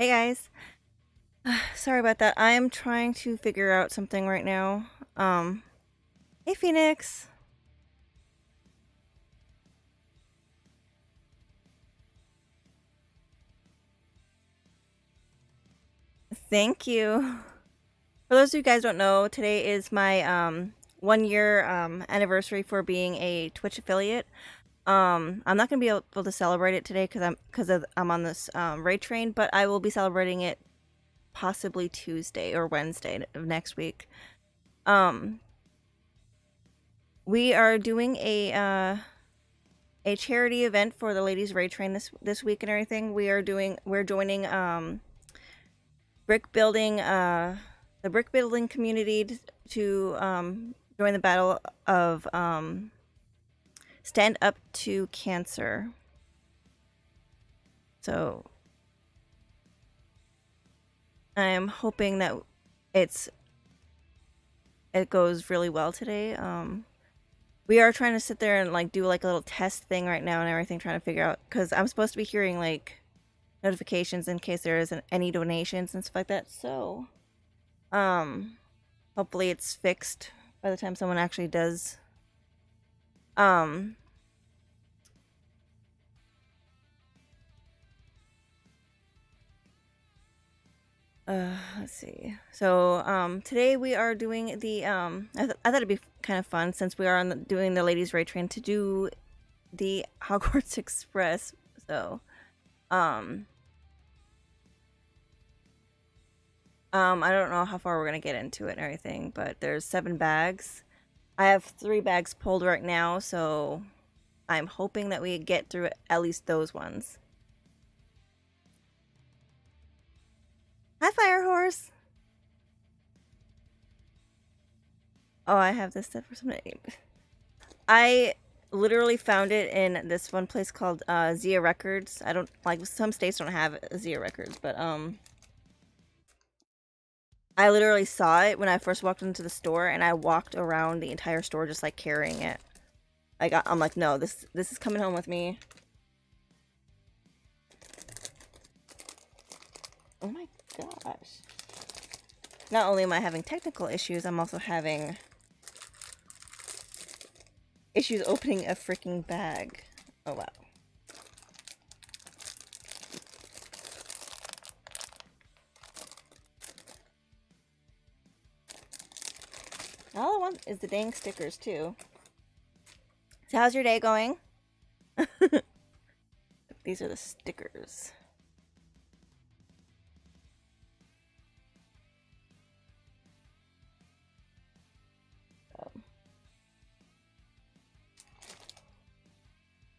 Hey guys. Sorry about that. I am trying to figure out something right now. Um, hey Phoenix. Thank you. For those of you guys who don't know, today is my 1 year anniversary for being a Twitch affiliate. I'm not gonna be able to celebrate it today because I'm on this raid train, but I will be celebrating it possibly Tuesday or Wednesday of next week. Um, we are doing a charity event for the ladies raid train this week and everything. We're joining brick building the brick building community to join the battle of stand up to cancer. So I'm hoping that it's it goes really well today. We are trying to sit there and like do like a little test thing right now and everything, trying to figure out because I'm supposed to be hearing like notifications in case there isn't any donations and stuff like that. So, um, hopefully it's fixed by the time someone actually does. Um, let's see. So, today we are doing the I thought it'd be kind of fun since we are doing the ladies' raid train to do the Hogwarts Express. So, um, I don't know how far we're gonna get into it and everything, but there's 7 bags. I have 3 bags pulled right now, so I'm hoping that we get through at least those ones. Hi, Fire Horse. Oh, I have this stuff for some name. I literally found it in this one place called Zia Records. I don't like some states don't have Zia Records, but I literally saw it when I first walked into the store, and I walked around the entire store just like carrying it. I'm like, no, this is coming home with me. Oh my gosh. Not only am I having technical issues, I'm also having issues opening a freaking bag. Oh wow. All I want is the dang stickers too. So how's your day going? These are the stickers.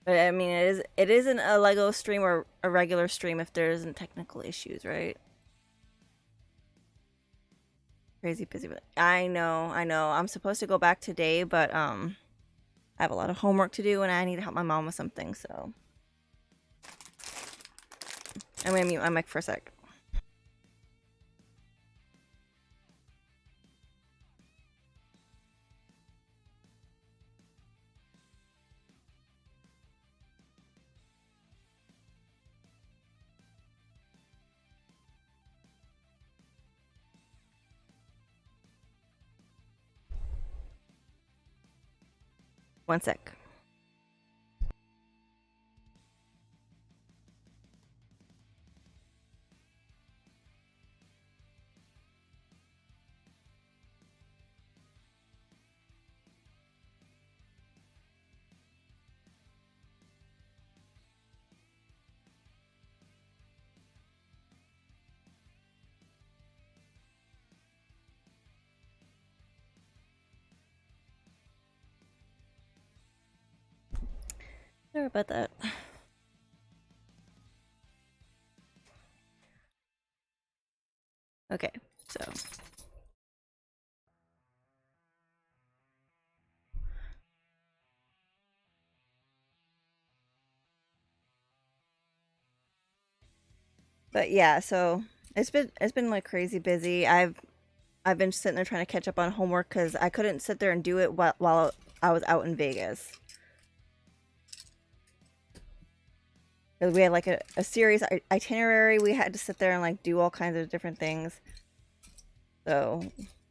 But I mean, it isn't a Lego stream or a regular stream if there isn't technical issues, right? Crazy busy, but I know, I know. I'm supposed to go back today, but I have a lot of homework to do and I need to help my mom with something. So I'm gonna mute my mic for a sec. One sec. Sorry about that. Okay, so but yeah, so it's been like crazy busy. I've been sitting there trying to catch up on homework because I couldn't sit there and do it while I was out in Vegas. We had like a series itinerary. We had to sit there and like do all kinds of different things. So,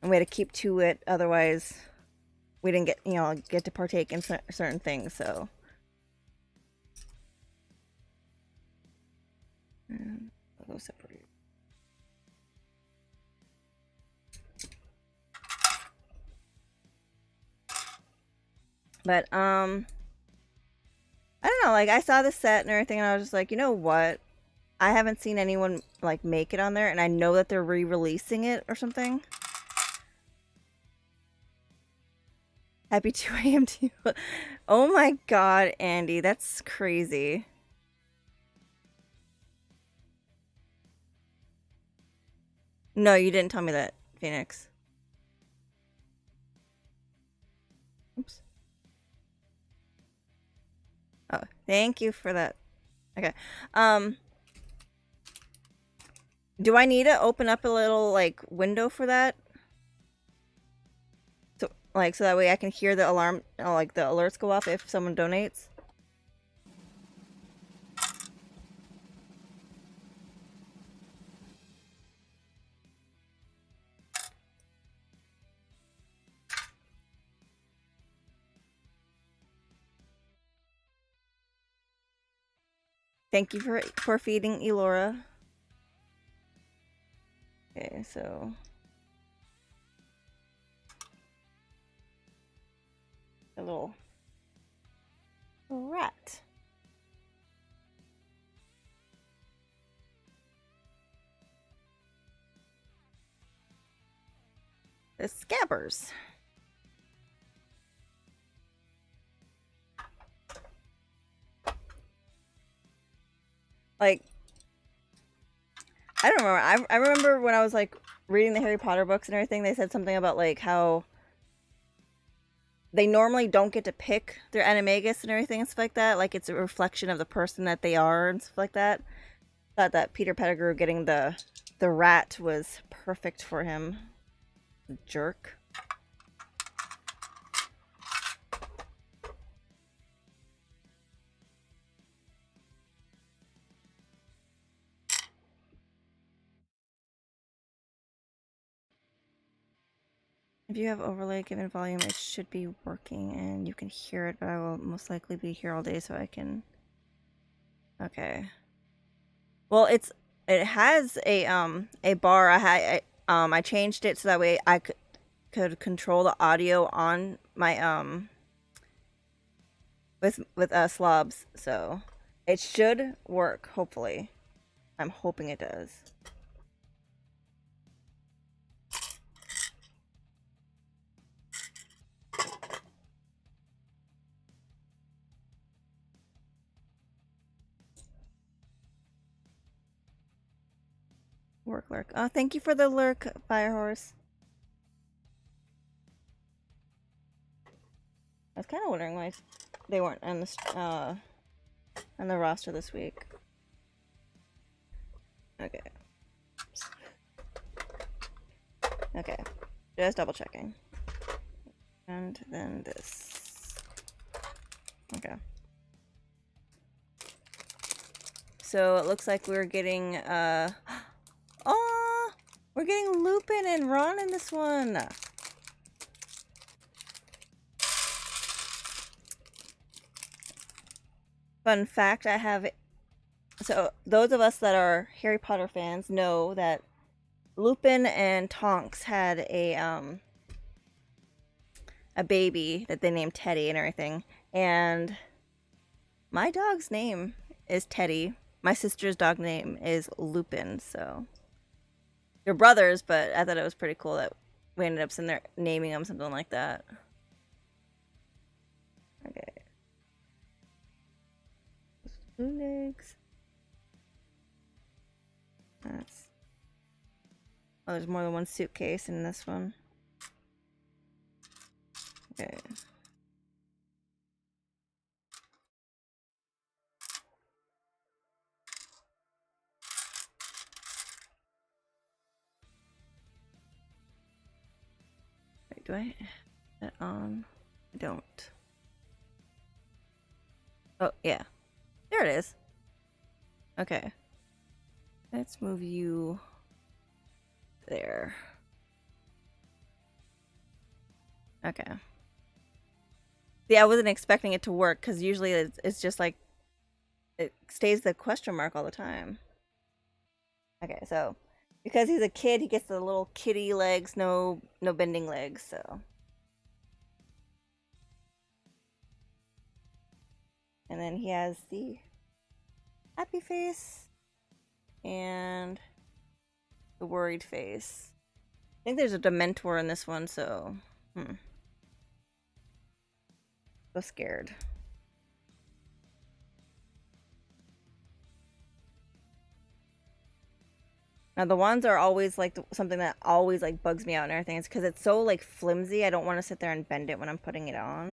and we had to keep to it. Otherwise, we didn't get to partake in certain things. So, I'll go separate. But I don't know. Like I saw the set and everything, and I was just like, you know what? I haven't seen anyone like make it on there, and I know that they're re-releasing it or something. Happy 2 a.m. to you. Oh my god, Andy, that's crazy. No, you didn't tell me that, Phoenix. Oops. Oh, thank you for that. Okay. Do I need to open up a little like window for that? So that way I can hear the alarm, like the alerts go off if someone donates. Thank you for feeding Elora. Okay, so a little rat. The scabbers. Like, I don't remember. I remember when I was like reading the Harry Potter books and everything, they said something about like how they normally don't get to pick their animagus and everything and stuff like that. Like it's a reflection of the person that they are and stuff like that. Thought that Peter Pettigrew getting the rat was perfect for him. Jerk. If you have overlay given volume, it should be working and you can hear it, but I will most likely be here all day so I can. Okay. Well, it has a bar. I changed it so that way I could control the audio on my with slobs, so it should work, hopefully. I'm hoping it does. Work lurk. Oh, thank you for the lurk, Firehorse. I was kind of wondering why they weren't on the roster this week. Okay. Okay. Just double checking. And then this. Okay. So it looks like we're getting oh, we're getting Lupin and Ron in this one. Fun fact, I have. So those of us that are Harry Potter fans know that Lupin and Tonks had a baby that they named Teddy and everything. And my dog's name is Teddy. My sister's dog name is Lupin, so they're brothers, but I thought it was pretty cool that we ended up sitting there naming them something like that. Okay. Blue legs. That's. Oh, there's more than one suitcase in this one. Okay. Wait, do I have that on? I don't. Oh, yeah. There it is. Okay. Let's move you there. Okay. Yeah, I wasn't expecting it to work because usually it's just like it stays the question mark all the time. Okay, so because he's a kid, he gets the little kitty legs, no bending legs. So, and then he has the happy face and the worried face. I think there's a Dementor in this one, so so scared. Now the wands are always like something that always like bugs me out and everything. It's because it's so like flimsy. I don't want to sit there and bend it when I'm putting it on.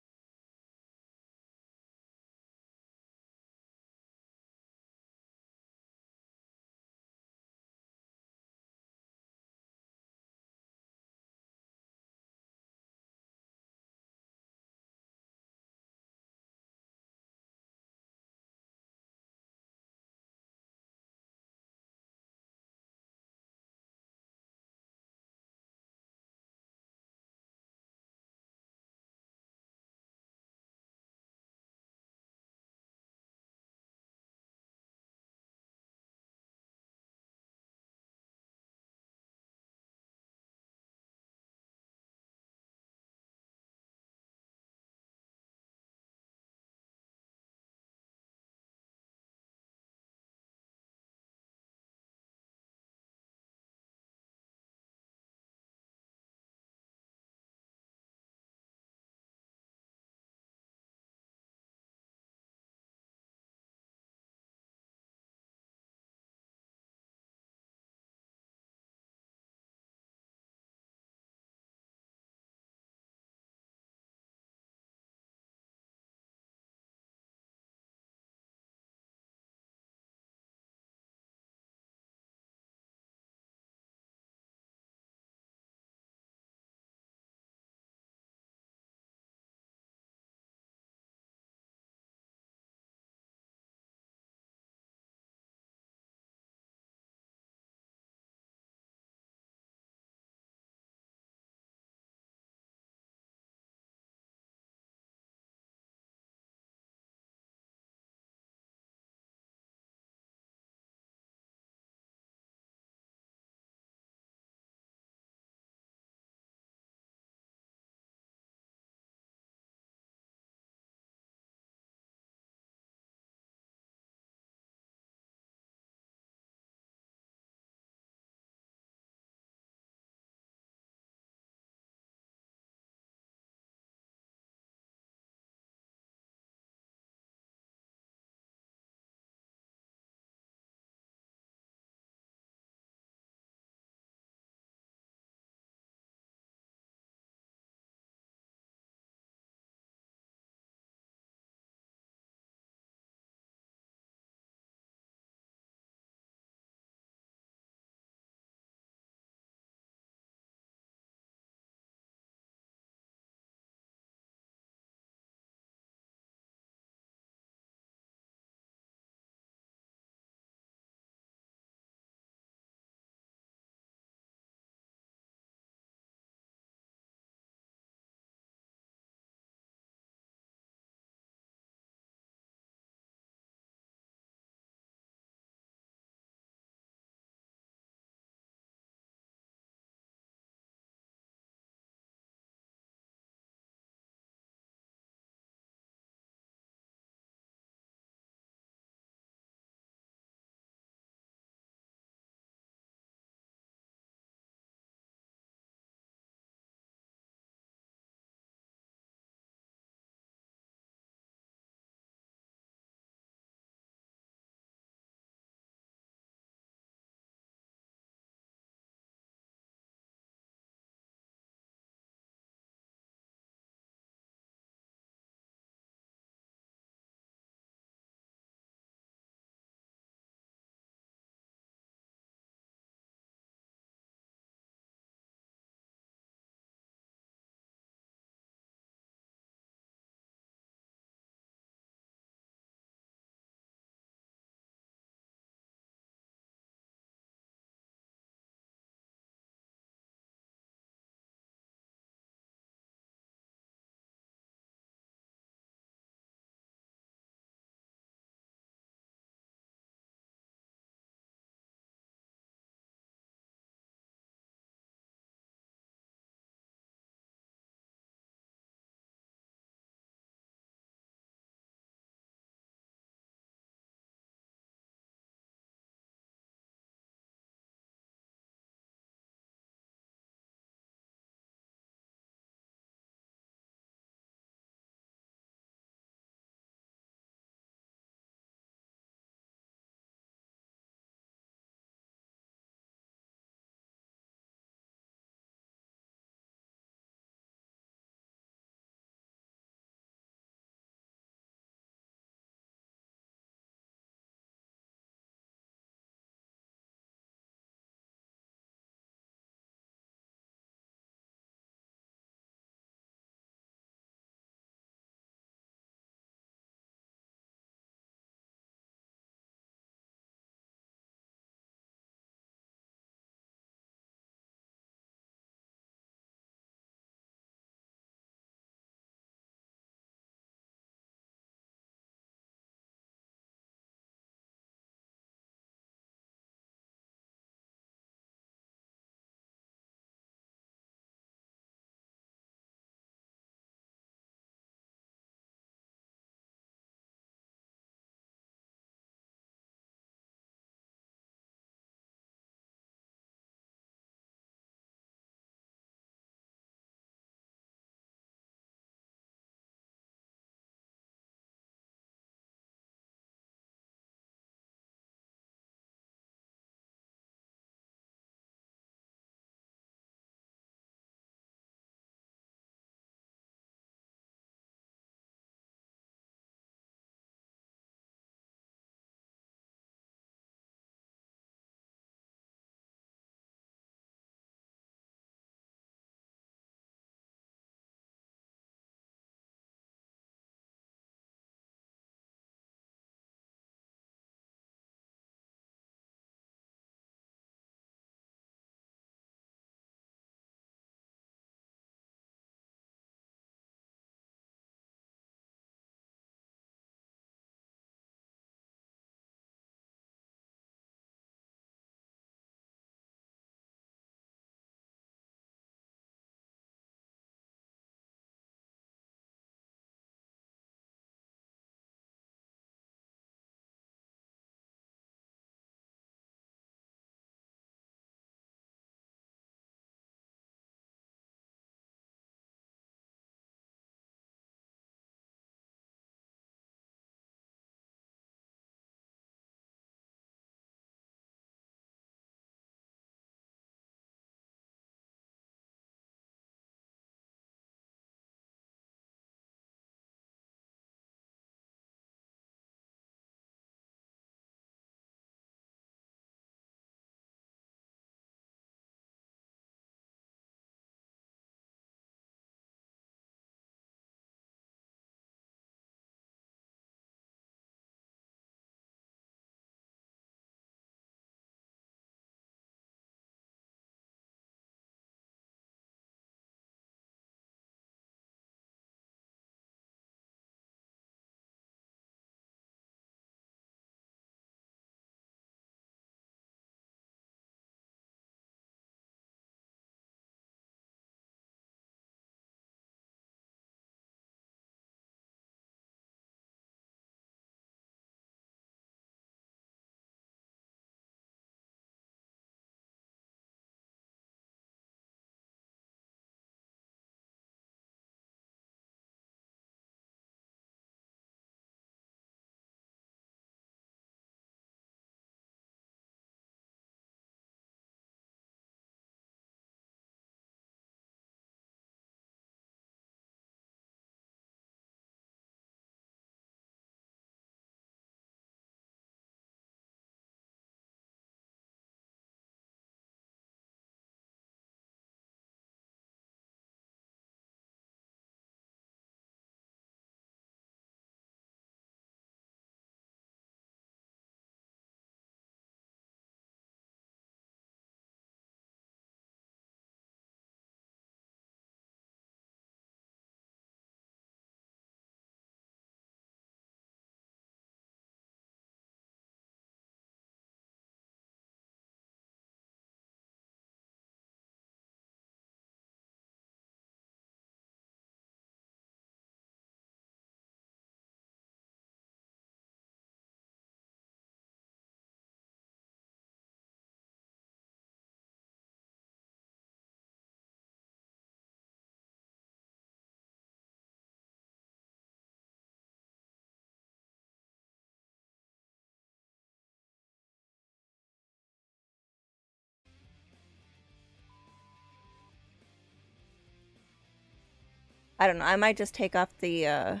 I don't know. I might just take off the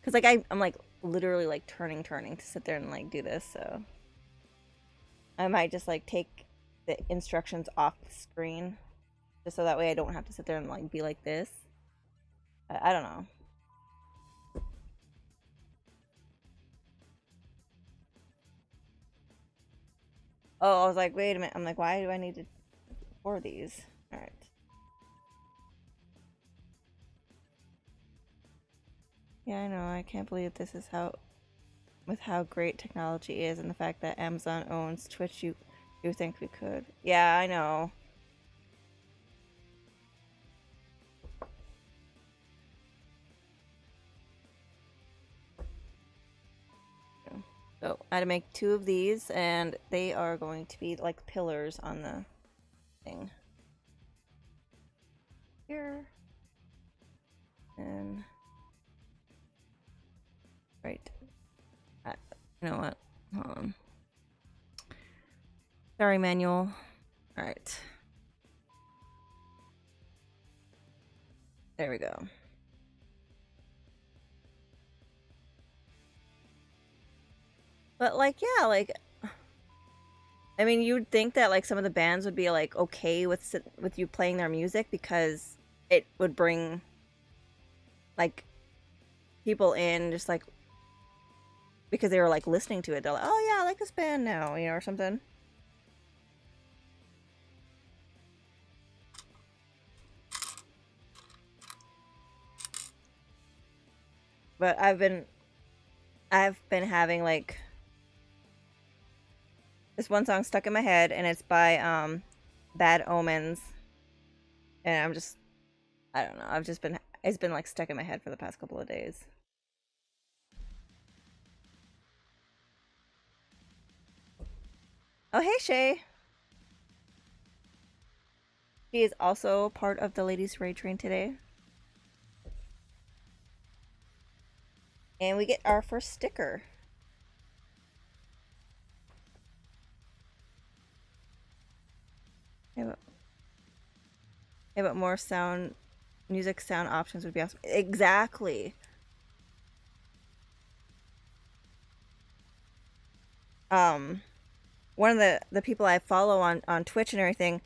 cuz like I'm like literally like turning to sit there and like do this, so I might just like take the instructions off the screen just so that way I don't have to sit there and like be like this. I don't know. Oh, I was like, wait a minute. I'm like, why do I need to pour these? All right. Yeah, I know. I can't believe this is how, with how great technology is and the fact that Amazon owns Twitch. You think we could? Yeah, I know. So I had to make two of these, and they are going to be like pillars on the thing. Here. And right. You know what? Hold on. Sorry, manual. All right. There we go. But like, yeah, like, I mean, you'd think that like some of the bands would be like okay with you playing their music because it would bring like people in just like because they were like listening to it. They're like, oh yeah, I like this band now, you know, or something. But I've been having like this one song stuck in my head, and it's by Bad Omens, and I don't know. It's been like stuck in my head for the past couple of days. Oh hey Shay, she is also part of the ladies' raid train today, and we get our first sticker. Yeah, but more music sound options would be awesome. Exactly. Um, one of the people I follow on Twitch and everything,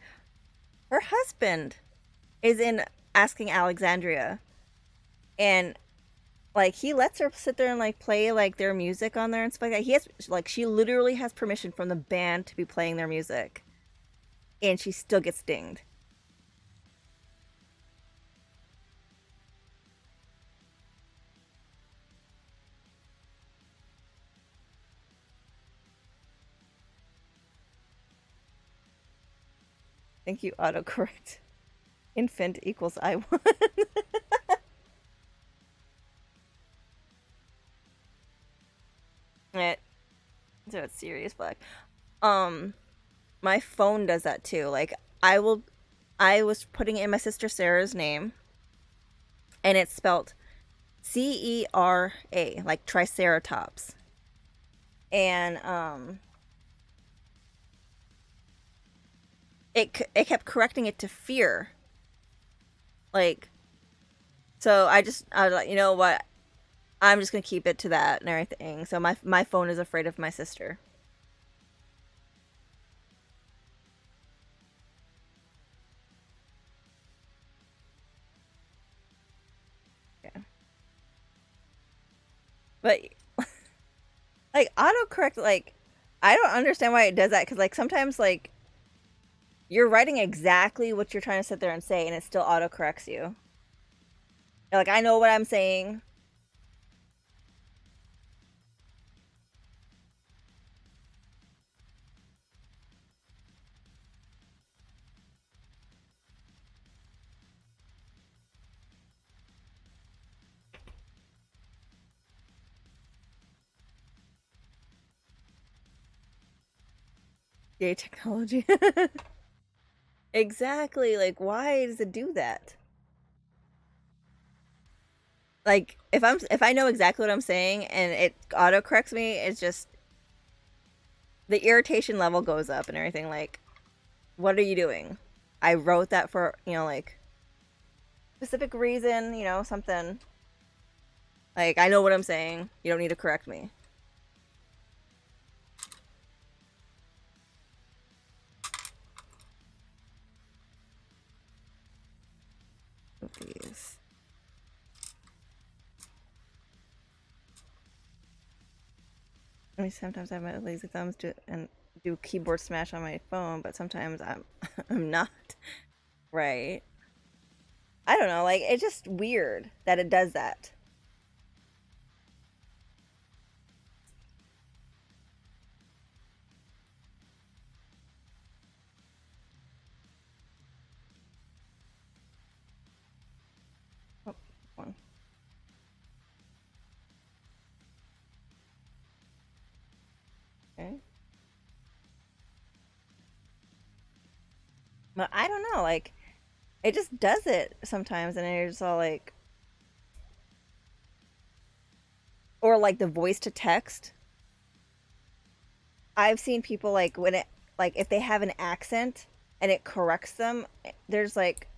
her husband is in Asking Alexandria, and like he lets her sit there and like play like their music on there and stuff like that. He has like she literally has permission from the band to be playing their music, and she still gets dinged. Thank you, autocorrect. Infant equals I one. it, so it's serious black. Um, my phone does that too. Like I was putting in my sister Sarah's name, and it's spelled Cera, like Triceratops. And it kept correcting it to fear. Like, so I was like, you know what? I'm just gonna keep it to that and everything. So my phone is afraid of my sister. Yeah, but like autocorrect, like I don't understand why it does that because like sometimes like you're writing exactly what you're trying to sit there and say, and it still autocorrects you. Like I know what I'm saying. Yay, technology. Exactly. Like, why does it do that? Like, if I know exactly what I'm saying and it auto corrects me, it's just the irritation level goes up and everything. Like, what are you doing? I wrote that for like. specific reason, something like I know what I'm saying. You don't need to correct me. These. I mean, sometimes I have my lazy thumbs do keyboard smash on my phone, but sometimes I'm I'm not. Right. I don't know, like it's just weird that it does that. Oh, one. Okay. But I don't know, like it just does it sometimes, and it's all like, or like the voice to text. I've seen people like when it, like if they have an accent and it corrects them, there's like,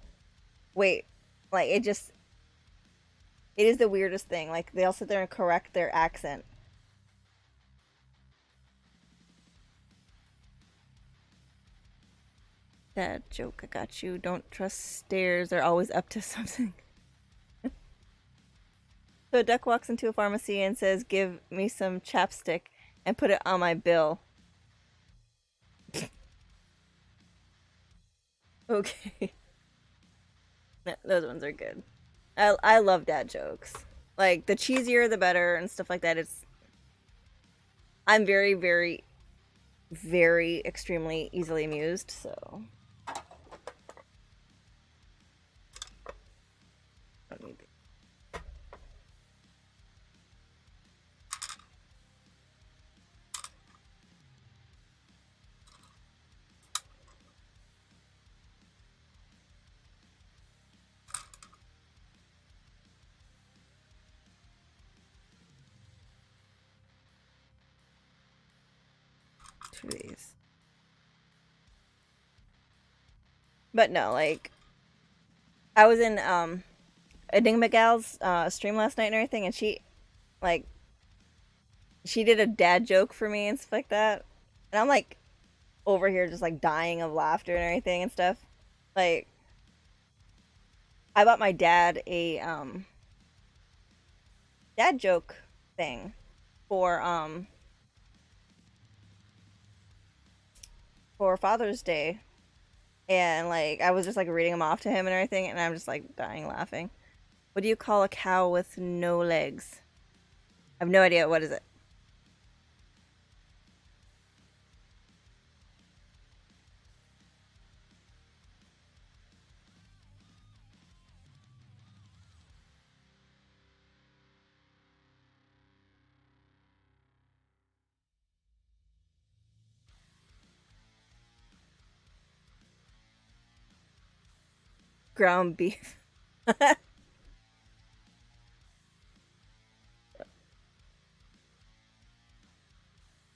wait, like it is the weirdest thing. Like they'll sit there and correct their accent. That joke, I got you. Don't trust stairs. They're always up to something. So a duck walks into a pharmacy and says, "Give me some chapstick and put it on my bill." Okay. Those ones are good. I love dad jokes. Like the cheesier the better and stuff like that. I'm very, very, very extremely easily amused, so I don't need two of these. But no, like I was in Enigma Gal's stream last night and everything, and like she did a dad joke for me and stuff like that, and I'm like over here just like dying of laughter and everything and stuff. Like I bought my dad a dad joke thing for Father's Day, and like I was just like reading them off to him and everything, and I'm just like dying laughing. What do you call a cow with no legs? I have no idea. What is it? Ground beef.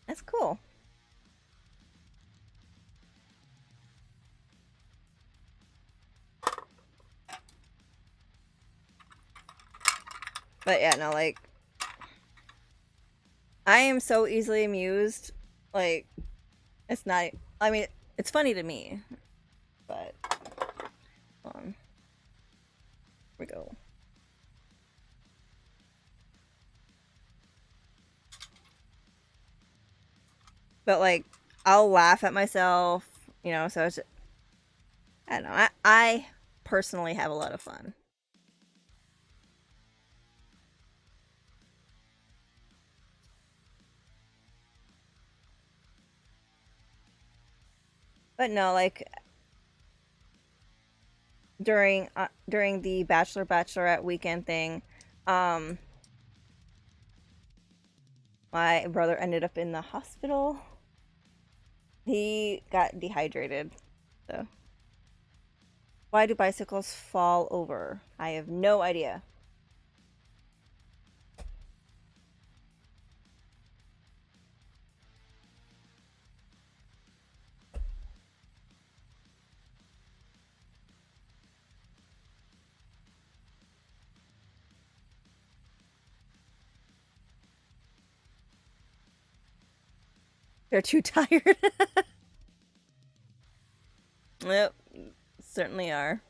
That's cool. But yeah, no, like I am so easily amused. Like it's not. I mean, it's funny to me, but here we go. But like I'll laugh at myself, So it's, I don't know. I personally have a lot of fun. But no, like during the Bachelor Bachelorette weekend thing, um, my brother ended up in the hospital. He got dehydrated. So why do bicycles fall over? I have no idea. They're too tired. Yep, certainly are.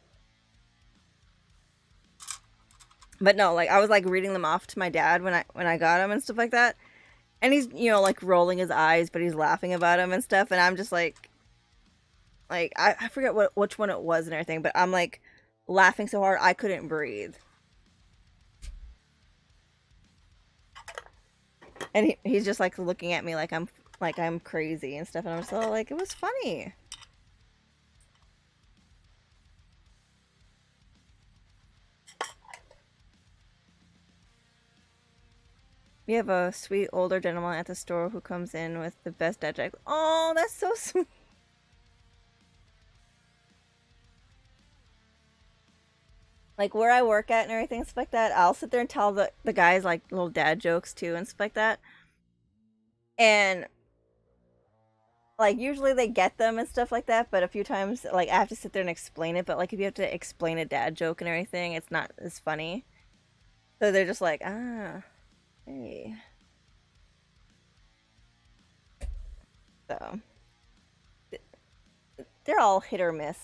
But no, like I was like reading them off to my dad when I got them and stuff like that, and he's like rolling his eyes, but he's laughing about them and stuff, and I'm just like I forget which one it was and everything, but I'm like laughing so hard I couldn't breathe, and he's just like looking at me like I'm crazy and stuff, and I'm so like it was funny. We have a sweet older gentleman at the store who comes in with the best dad jokes. Oh, that's so sweet. Like where I work at and everything, stuff like that, I'll sit there and tell the guys like little dad jokes too and stuff like that. And like usually they get them and stuff like that, but a few times like I have to sit there and explain it. But like if you have to explain a dad joke and everything, it's not as funny. So they're just like, ah, hey. So they're all hit or miss.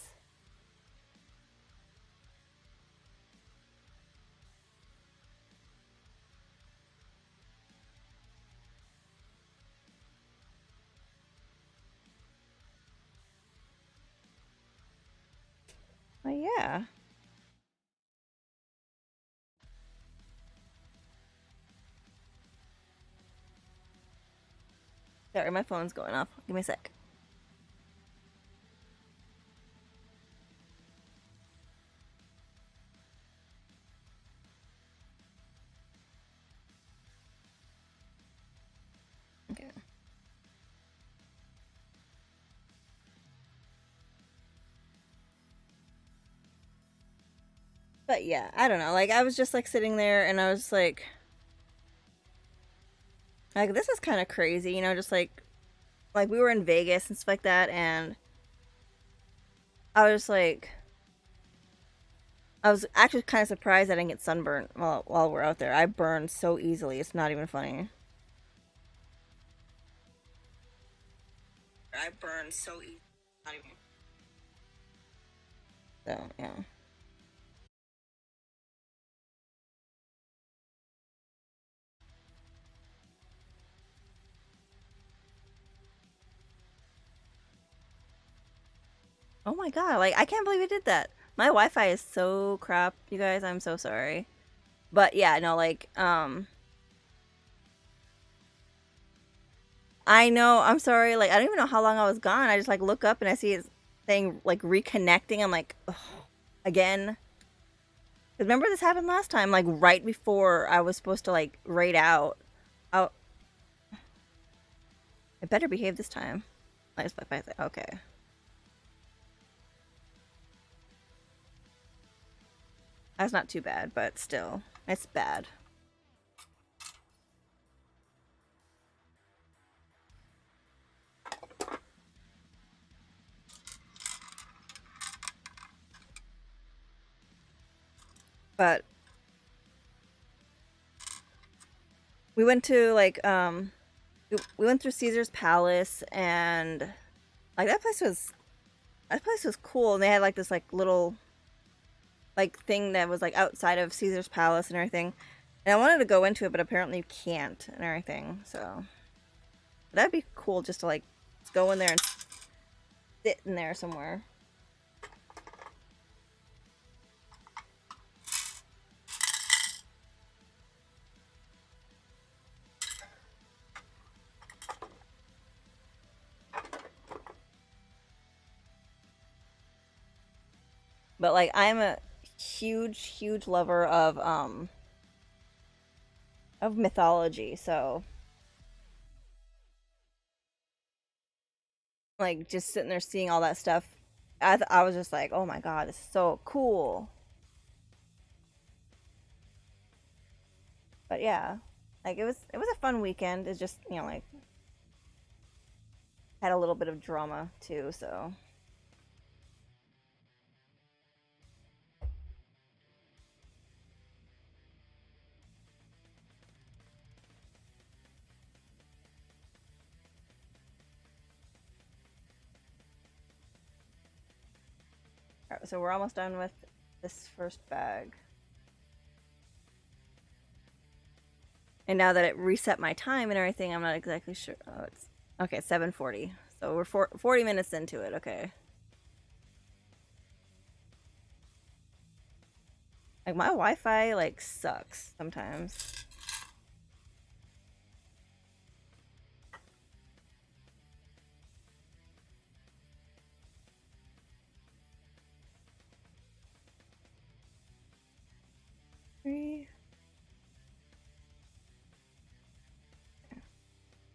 But yeah. Sorry, my phone's going off. Give me a sec. Okay. But yeah, I don't know. Like I was just like sitting there and I was like this is kind of crazy, just like we were in Vegas and stuff like that, and I was like I was actually kind of surprised I didn't get sunburned while we're out there. I burned so easily. It's not even funny. I burned so easy. Not even. So, yeah. Oh my god, like I can't believe we did that. My Wi-Fi is so crap, you guys. I'm so sorry. But yeah, no, like I know, I'm sorry. Like I don't even know how long I was gone. I just like look up and I see it saying like reconnecting. I'm like, ugh, again. Remember this happened last time, like right before I was supposed to like raid out. Oh, I better behave this time. Okay. That's not too bad, but still, it's bad. But we went to like we went through Caesar's Palace, and like that place was cool, and they had like this like little like thing that was like outside of Caesar's Palace and everything. And I wanted to go into it, but apparently you can't and everything. So that'd be cool just to like go in there and sit in there somewhere. But like I'm a huge lover of mythology, so like just sitting there seeing all that stuff, I was just like, oh my god, this is so cool. But yeah, like it was a fun weekend. It just like had a little bit of drama too. So Alright, so we're almost done with this first bag. And now that it reset my time and everything, I'm not exactly sure. Oh, it's okay, 7:40. So we're 40 minutes into it. Okay. Like my Wi-Fi like sucks sometimes. Three.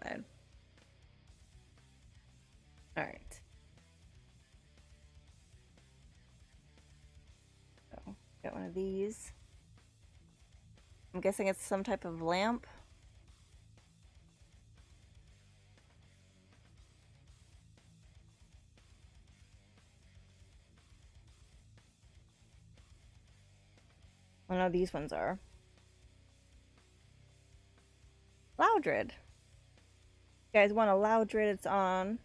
Fine. All right. So got one of these. I'm guessing it's some type of lamp. I know these ones are. Loudred. You guys want a Loudred? It's on.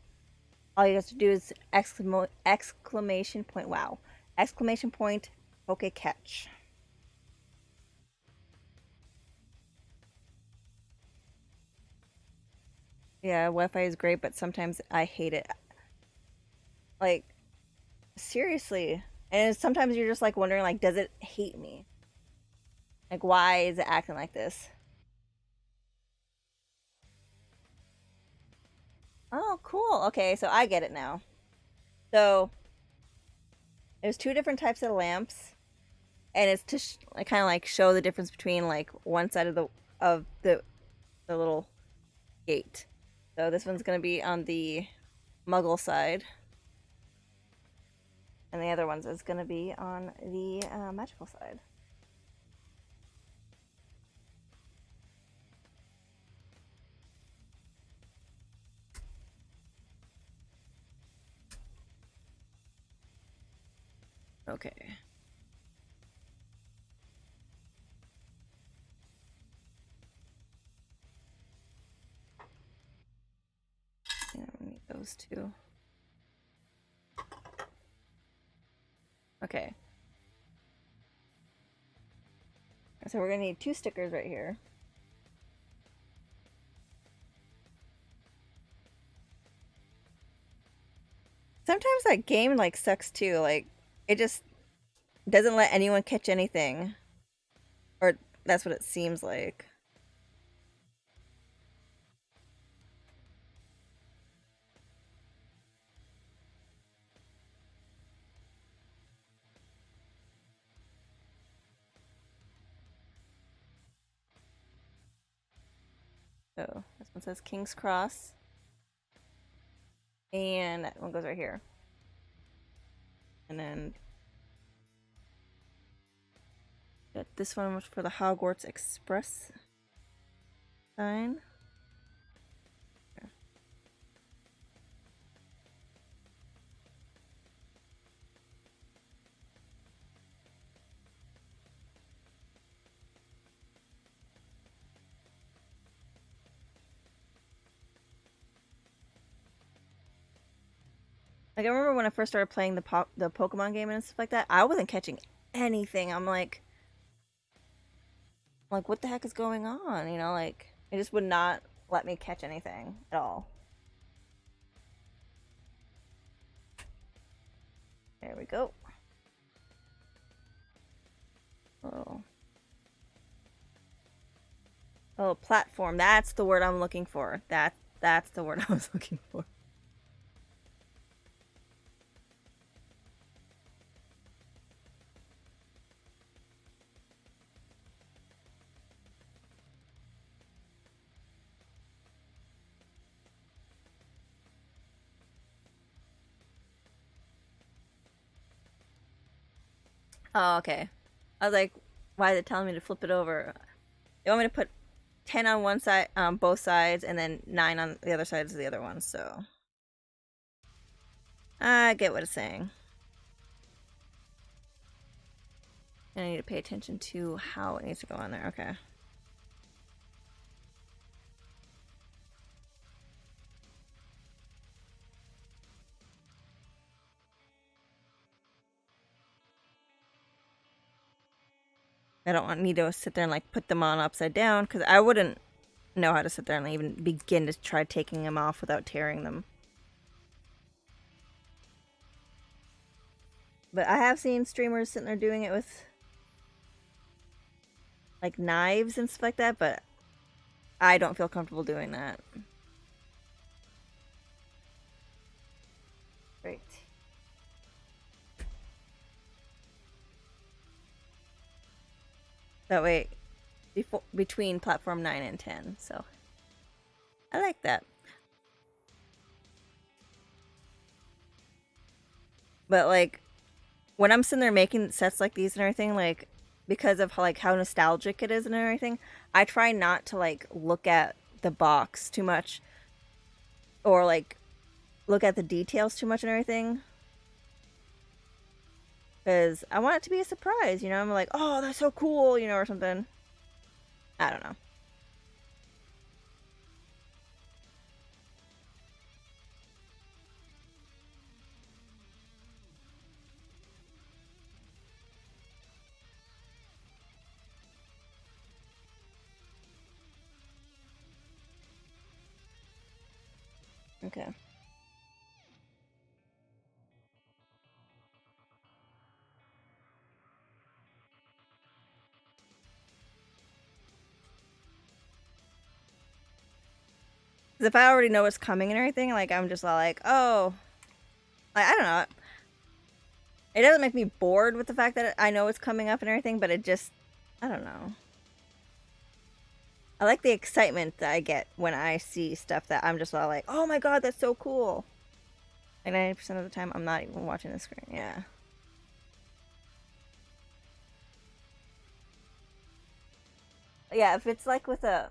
All you have to do is exclamation point. Wow. Exclamation point. Okay, catch. Yeah, Wi-Fi is great, but sometimes I hate it. Like, seriously. And sometimes you're just like wondering, like, does it hate me? Like, why is it acting like this? Oh, cool. Okay, so I get it now. So there's two different types of lamps, and it's to like, kind of like show the difference between like one side of the little gate. So this one's gonna be on the Muggle side, and the other one's is gonna be on the magical side. Okay. Yeah, we need those two. Okay. So we're gonna need two stickers right here. Sometimes that game like sucks too. Like it just doesn't let anyone catch anything. Or that's what it seems like. So this one says King's Cross. And that one goes right here. And then got this one for the Hogwarts Express sign. Like I remember when I first started playing the Pokemon game and stuff like that, I wasn't catching anything. I'm like what the heck is going on? You know, like it just would not let me catch anything at all. There we go. Oh. Oh, platform. That's the word I'm looking for. That's the word I was looking for. Oh, okay. I was like, why is it telling me to flip it over? They want me to put 10 on one side, both sides, and then 9 on the other sides of the other one, so. I get what it's saying. And I need to pay attention to how it needs to go on there. Okay. I don't want need to sit there and like put them on upside down because I wouldn't know how to sit there and even begin to try taking them off without tearing them. But I have seen streamers sitting there doing it with like knives and stuff like that, but I don't feel comfortable doing that. Right. That way, between platform 9 and 10, so I like that. But like when I'm sitting there making sets like these and everything, like because of how nostalgic it is and everything, I try not to like look at the box too much or like look at the details too much and everything. Because I want it to be a surprise, you know? I'm like, oh, that's so cool, you know, or something. I don't know. Okay. Because if I already know what's coming and everything, like, I'm just all like, oh, like, I don't know. It doesn't make me bored with the fact that I know it's coming up and everything, but it just, I don't know. I like the excitement that I get when I see stuff that I'm just all like, oh my god, that's so cool. Like 90% of the time, I'm not even watching the screen. Yeah. Yeah, if it's like with a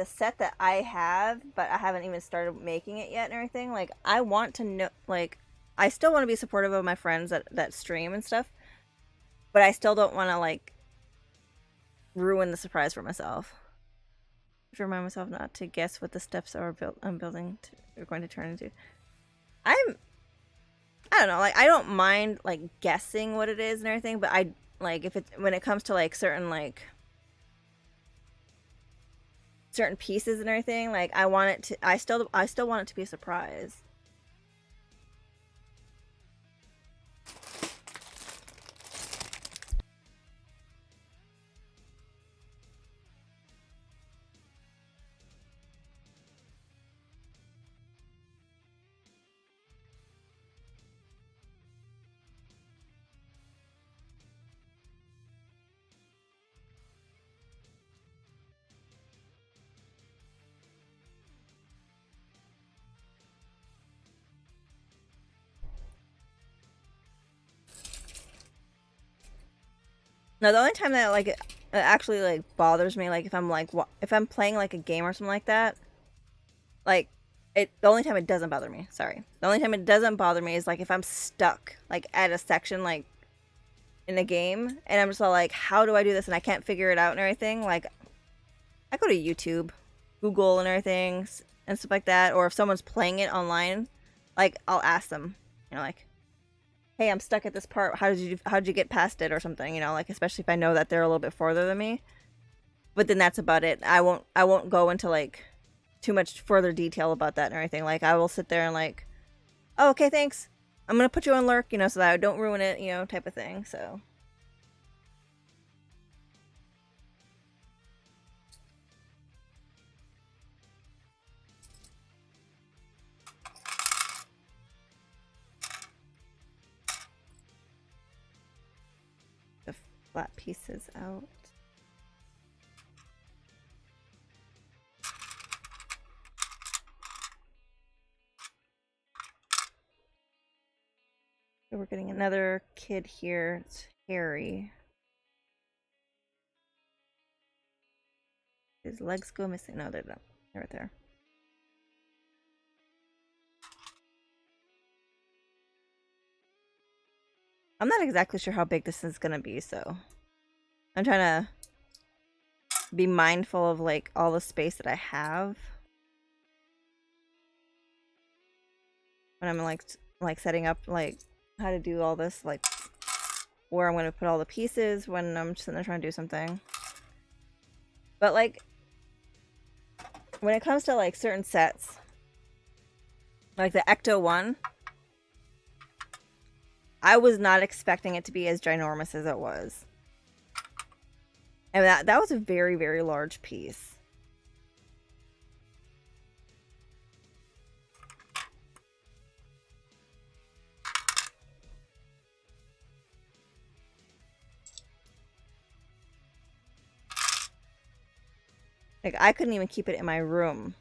set that I have, but I haven't even started making it yet and everything, like I want to know, like I still want to be supportive of my friends that stream and stuff, but I still don't want to like ruin the surprise for myself. To remind myself not to guess what the steps I'm building are going to turn into. I'm I don't know, like I don't mind like guessing what it is and everything, but I like if it's when it comes to like certain pieces and everything, like I want it to I still want it to be a surprise. No, the only time that like it actually like bothers me, like if I'm playing like a game or something like that, like the only time it doesn't bother me, sorry, the only time it doesn't bother me is like if I'm stuck like at a section like in a game and I'm just all like, how do I do this and I can't figure it out and everything. Like I go to YouTube, Google and everything and stuff like that, or if someone's playing it online, like I'll ask them, you know, like, hey, I'm stuck at this part. How'd you get past it or something? You know, like especially if I know that they're a little bit farther than me. But then that's about it. I won't go into like too much further detail about that and everything. Like I will sit there and like, oh, okay, thanks. I'm gonna put you on lurk, you know, so that I don't ruin it, you know, type of thing. So the flat pieces out. So we're getting another kid here. It's Harry. His legs go missing. No, they're not. They're right there. I'm not exactly sure how big this is gonna be, so I'm trying to be mindful of like all the space that I have when I'm like setting up like how to do all this like where I'm gonna put all the pieces when I'm sitting there trying to do something. But like, when it comes to like certain sets, like the Ecto one, I was not expecting it to be as ginormous as it was. And that was a very, very large piece. Like, I couldn't even keep it in my room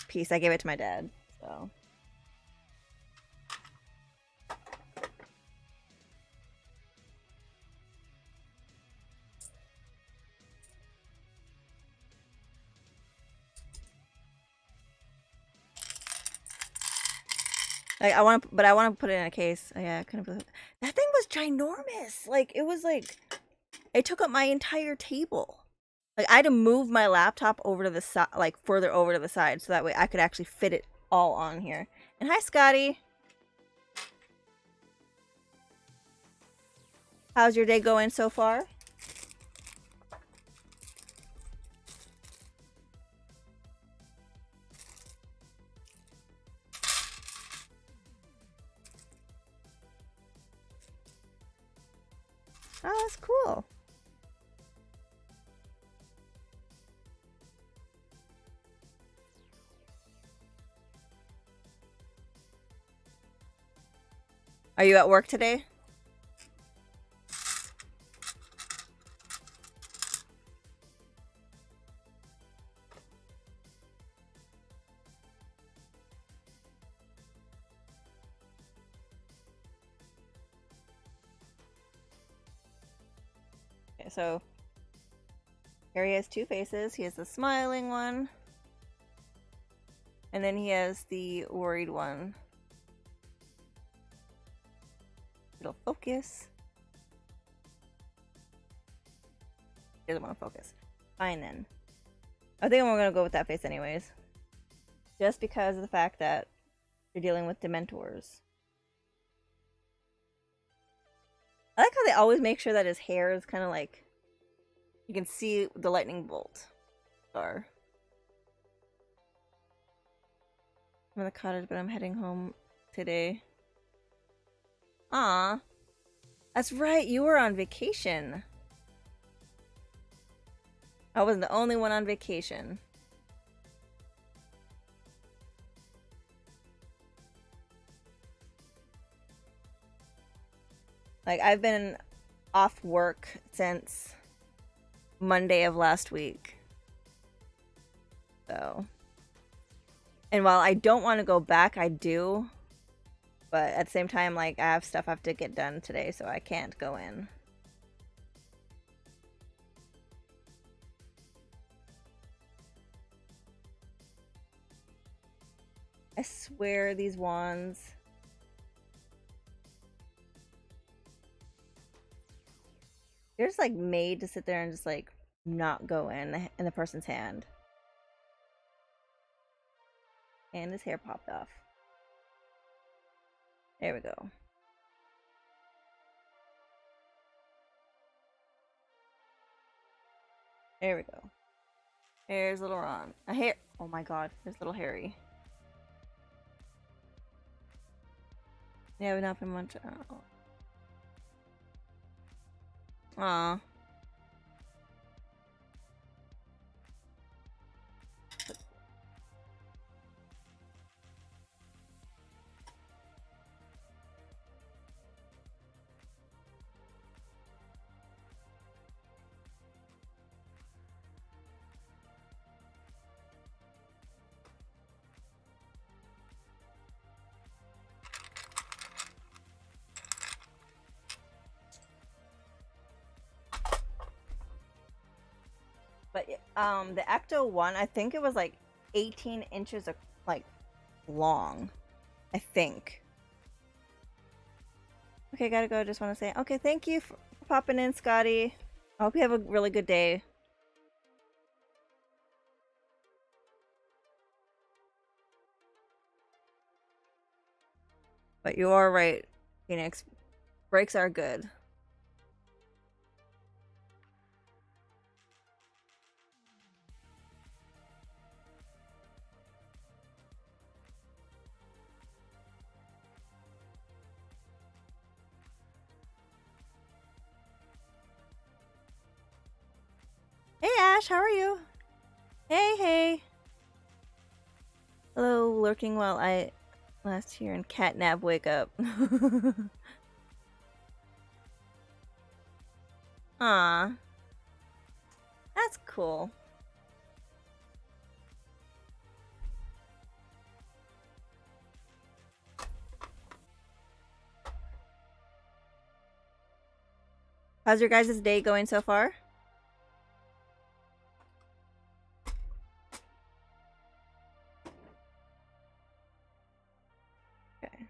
piece. I gave it to my dad, so. Like, I want to put it in a case. Oh, yeah, I couldn't believe it. That thing was ginormous. Like, it was like, it took up my entire table. Like, I had to move my laptop over to the side, like further over to the side, so that way I could actually fit it all on here. And hi, Scotty. How's your day going so far? Oh, that's cool. Are you at work today? Okay, so here he has two faces. He has the smiling one, and then he has the worried one. It'll focus. He doesn't want to focus. Fine then. I think we're gonna go with that face anyways. Just because of the fact that you're dealing with Dementors. I like how they always make sure that his hair is kind of like, you can see the lightning bolt star. I'm in the cottage, but I'm heading home today. Aw. That's right, you were on vacation. I wasn't the only one on vacation. Like, I've been off work since Monday of last week. So. And while I don't want to go back, I do. But at the same time, like, I have stuff I have to get done today, so I can't go in. I swear these wands. They're just like made to sit there and just like not go in the person's hand. And his hair popped off. There we go. There we go. Here's little Ron. A hair. Oh my god, there's little Harry. Yeah, we've not been much. Aw. But the Ecto one, I think it was like 18 inches of like long. I think. Okay, gotta go. Just want to say, okay, thank you for popping in, Scotty. I hope you have a really good day. But you are right, Phoenix. Breaks are good. Ash, how are you? Hey, hey. Hello, lurking while I last hear and catnap wake up. Aw, that's cool. How's your guys' day going so far? Okay.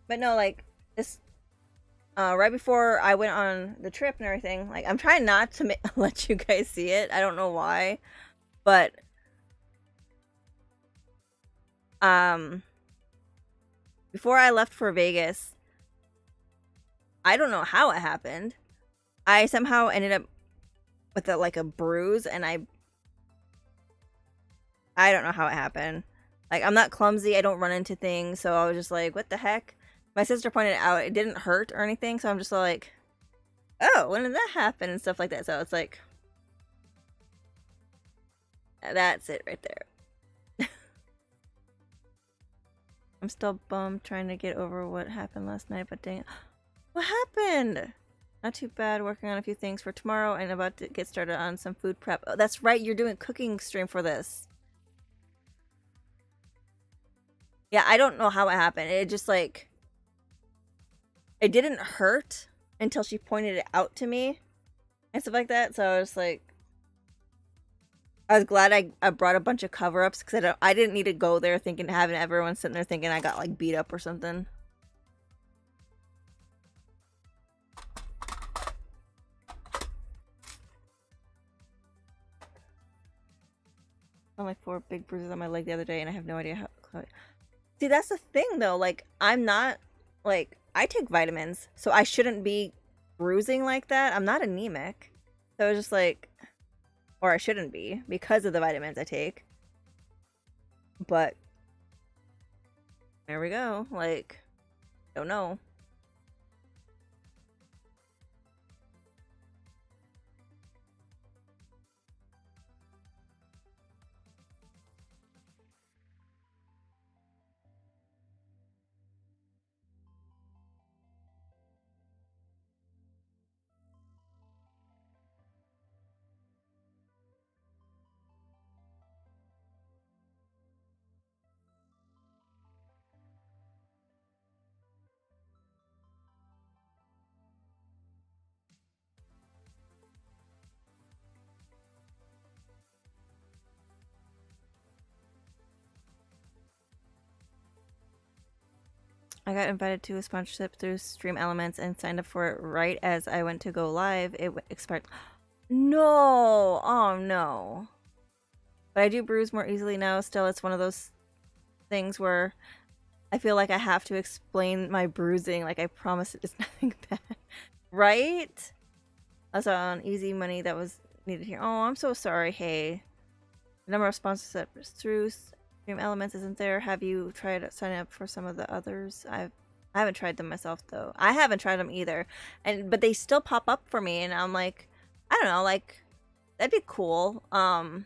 But no, like, this, right before I went on the trip and everything, like, I'm trying not to let you guys see it. I don't know why, but, um, before I left for Vegas, I don't know how it happened. I somehow ended up with like a bruise, and I don't know how it happened. Like, I'm not clumsy. I don't run into things. So I was just like, what the heck? My sister pointed out it didn't hurt or anything. So I'm just like, oh, when did that happen? And stuff like that. So it's like, that's it right there. I'm still bummed trying to get over what happened last night. But dang, what happened? Not too bad. Working on a few things for tomorrow and about to get started on some food prep. Oh, that's right. You're doing a cooking stream for this. Yeah, I don't know how it happened. It just like, it didn't hurt until she pointed it out to me and stuff like that. So I was like, I was glad I brought a bunch of cover ups because I didn't need to go there thinking, having everyone sitting there thinking I got like beat up or something. I'm like 4 big bruises on my leg the other day and I have no idea how. See, that's the thing though. Like, I'm not, like, I take vitamins, so I shouldn't be bruising like that. I'm not anemic. So it's just like, or I shouldn't be because of the vitamins I take. But there we go. Like, don't know. I got invited to a sponsorship through Stream Elements and signed up for it right as I went to go live. It expired. No! Oh no. But I do bruise more easily now. Still, it's one of those things where I feel like I have to explain my bruising. Like, I promise it is nothing bad. Right? I saw on easy money that was needed here. Oh, I'm so sorry. Hey. The number of sponsorships through Stream Elements isn't there. Have you tried signing up for some of the others? I haven't tried them myself though. I haven't tried them either. But they still pop up for me and I'm like, I don't know, like, that'd be cool. One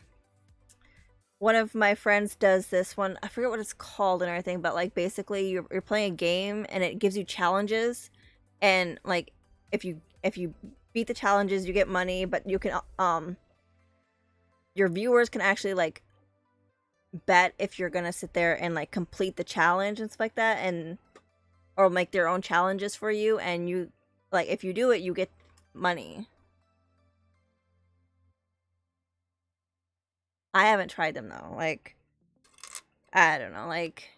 of my friends does this one. I forget what it's called and everything, but like basically you're playing a game and it gives you challenges, and like if you beat the challenges you get money, but you can your viewers can actually like bet if you're gonna sit there and like complete the challenge and stuff like that, and or make their own challenges for you, and you like if you do it you get money. I haven't tried them though. Like, I don't know. Like,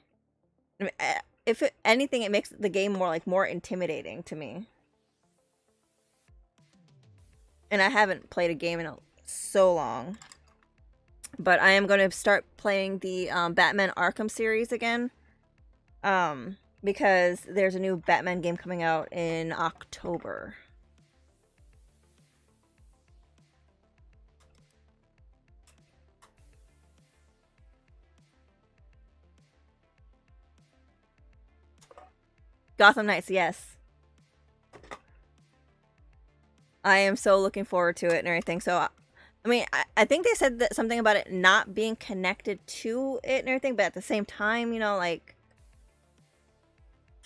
if anything, it makes the game more intimidating to me. And I haven't played a game in so long. But I am going to start playing the Batman Arkham series again. Because there's a new Batman game coming out in October. Gotham Knights, yes. I am so looking forward to it and everything. So, I mean, I think they said that something about it not being connected to it and everything, but at the same time, you know, like,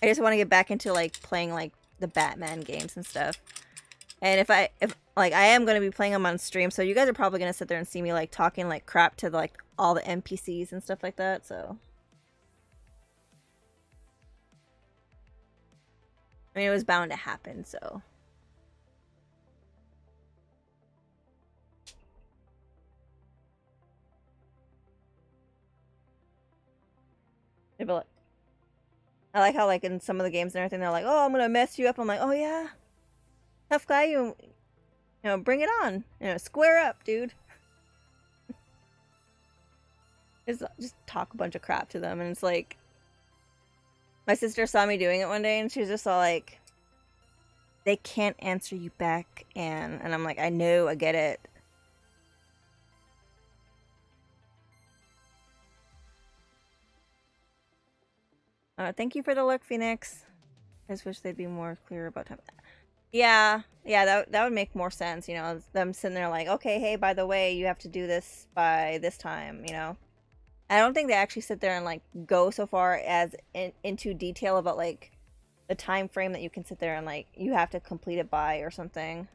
I just want to get back into like playing like the Batman games and stuff. And if like I am gonna be playing them on stream, so you guys are probably gonna sit there and see me like talking like crap to like all the NPCs and stuff like that. So, I mean, it was bound to happen. So. I like how like in some of the games and everything they're like, "Oh, I'm gonna mess you up." I'm like, "Oh yeah, tough guy, you know, bring it on, you know, square up, dude." Just talk a bunch of crap to them, and it's like, my sister saw me doing it one day, and she was just all like, "They can't answer you back," and I'm like, "I know, I get it." Thank you for the look, Phoenix. I just wish they'd be more clear about time. Yeah, yeah, that would make more sense, you know, them sitting there like, okay, hey, by the way, you have to do this by this time, you know. I don't think they actually sit there and like go so far as into detail about like the time frame that you can sit there and like you have to complete it by or something.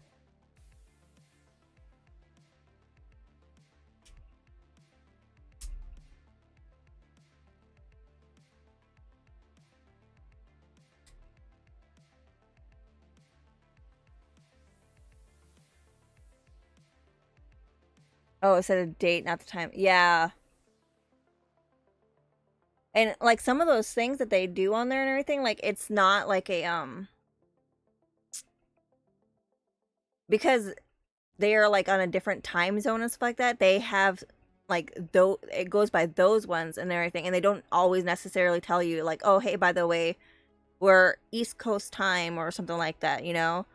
Oh, it said a date, not the time. Yeah. And like some of those things that they do on there and everything, like it's not like a because they are like on a different time zone and stuff like that, they have like though it goes by those ones and everything, and they don't always necessarily tell you like, oh hey, by the way, we're East Coast time or something like that, you know?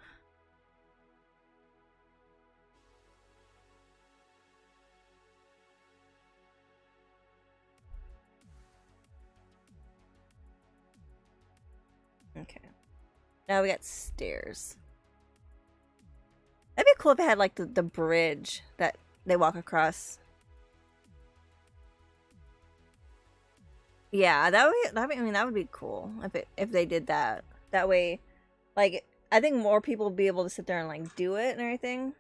Okay. Now we got stairs. That'd be cool if it had like the bridge that they walk across. Yeah, I mean that would be cool if they did that. That way, like I think more people would be able to sit there and like do it and everything.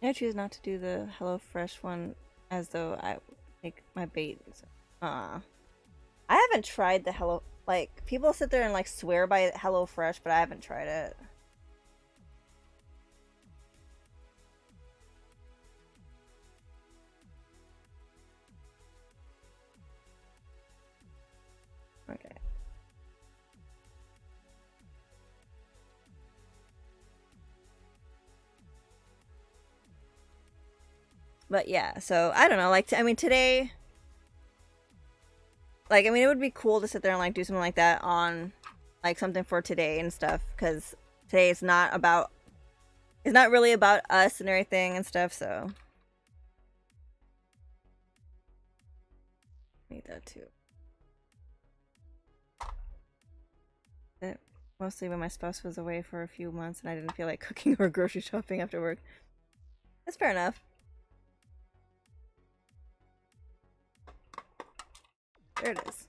I choose not to do the HelloFresh one as though I make my bait. I haven't tried the Hello. Like people sit there and like swear by HelloFresh, but I haven't tried it. Okay. But yeah, so I don't know. Like, I mean, today, like, I mean, it would be cool to sit there and like do something like that on, like, something for today and stuff. Because today is not about, it's not really about us and everything and stuff. So need that too. It, mostly when my spouse was away for a few months and I didn't feel like cooking or grocery shopping after work. That's fair enough. There it is.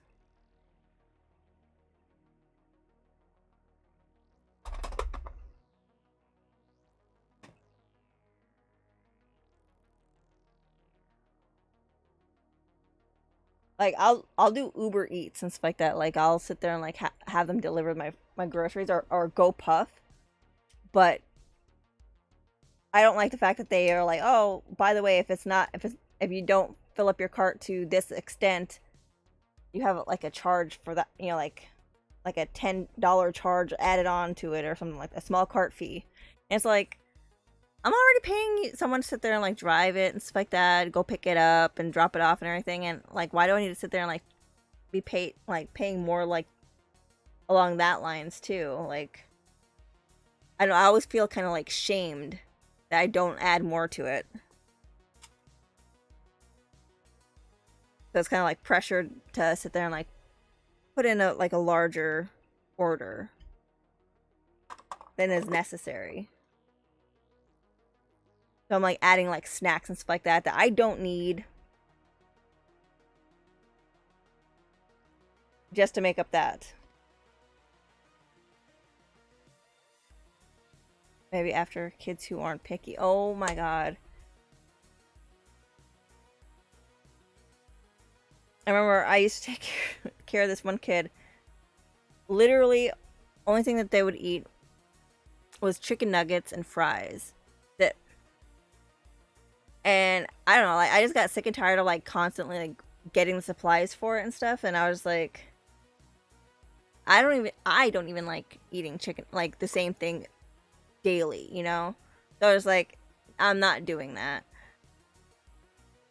Like I'll do Uber Eats and stuff like that. Like I'll sit there and like have them deliver my groceries or go Puff. But I don't like the fact that they are like, oh, by the way, if you don't fill up your cart to this extent, you have like a charge for that. You know, like like a $10 charge added on to it or something, like a small cart fee. And it's like, I'm already paying someone to sit there and like drive it and stuff like that, go pick it up and drop it off and everything. And like, why do I need to sit there and like be paid, like paying more like along that lines too? Like, I don't know, I always feel kind of like shamed that I don't add more to it. So it's kind of like pressured to sit there and like put in a like a larger order than is necessary. So I'm like adding like snacks and stuff like that that I don't need just to make up that. Maybe after kids who aren't picky. Oh my god. I remember I used to take care of this one kid. Literally, only thing that they would eat was chicken nuggets and fries. That, and I don't know, like I just got sick and tired of like constantly like getting the supplies for it and stuff, and I was like, I don't even like eating chicken like the same thing daily, you know? So I was like, I'm not doing that.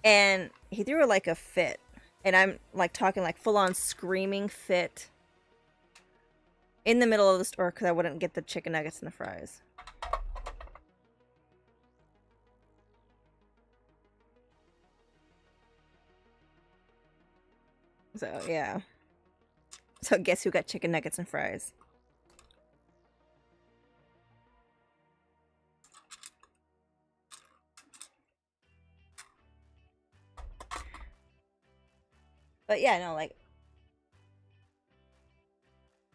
And he threw like a fit. And I'm like talking like full on screaming fit in the middle of the store because I wouldn't get the chicken nuggets and the fries. So yeah. So guess who got chicken nuggets and fries? But yeah, no, like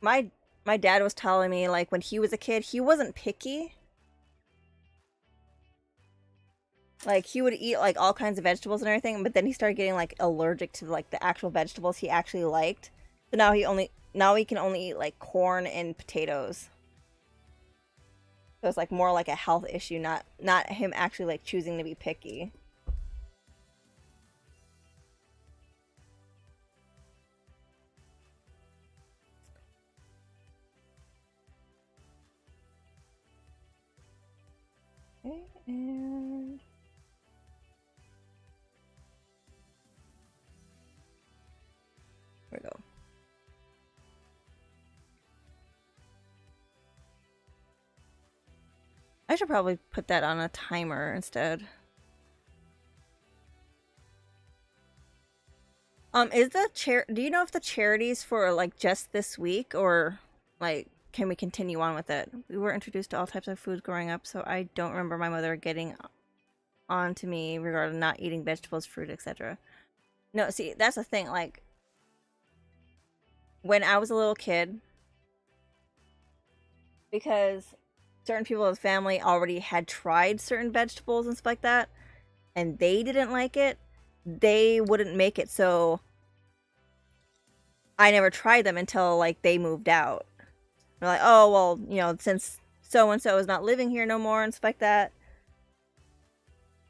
my my dad was telling me like when he was a kid, he wasn't picky. Like he would eat like all kinds of vegetables and everything, but then he started getting like allergic to like the actual vegetables he actually liked. So now he can only eat like corn and potatoes. So it's like more like a health issue, not him actually like choosing to be picky. Okay, and there we go. I should probably put that on a timer instead. Is the do you know if the charity's for like just this week or like can we continue on with it? We were introduced to all types of foods growing up, so I don't remember my mother getting on to me regarding not eating vegetables, fruit, etc. No, see, that's the thing. Like when I was a little kid, because certain people in the family already had tried certain vegetables and stuff like that, and they didn't like it, they wouldn't make it. So I never tried them until like they moved out. They're like, oh well, you know, since so and so is not living here no more and stuff like that.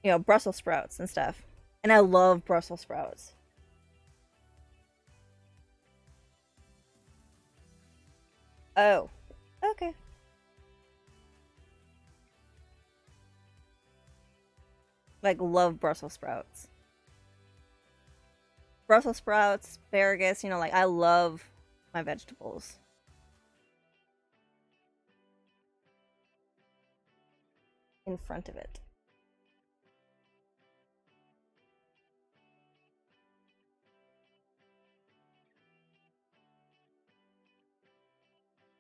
You know, Brussels sprouts and stuff. And I love Brussels sprouts. Oh, okay. Like love Brussels sprouts. Brussels sprouts, asparagus, you know, like I love my vegetables. In front of it.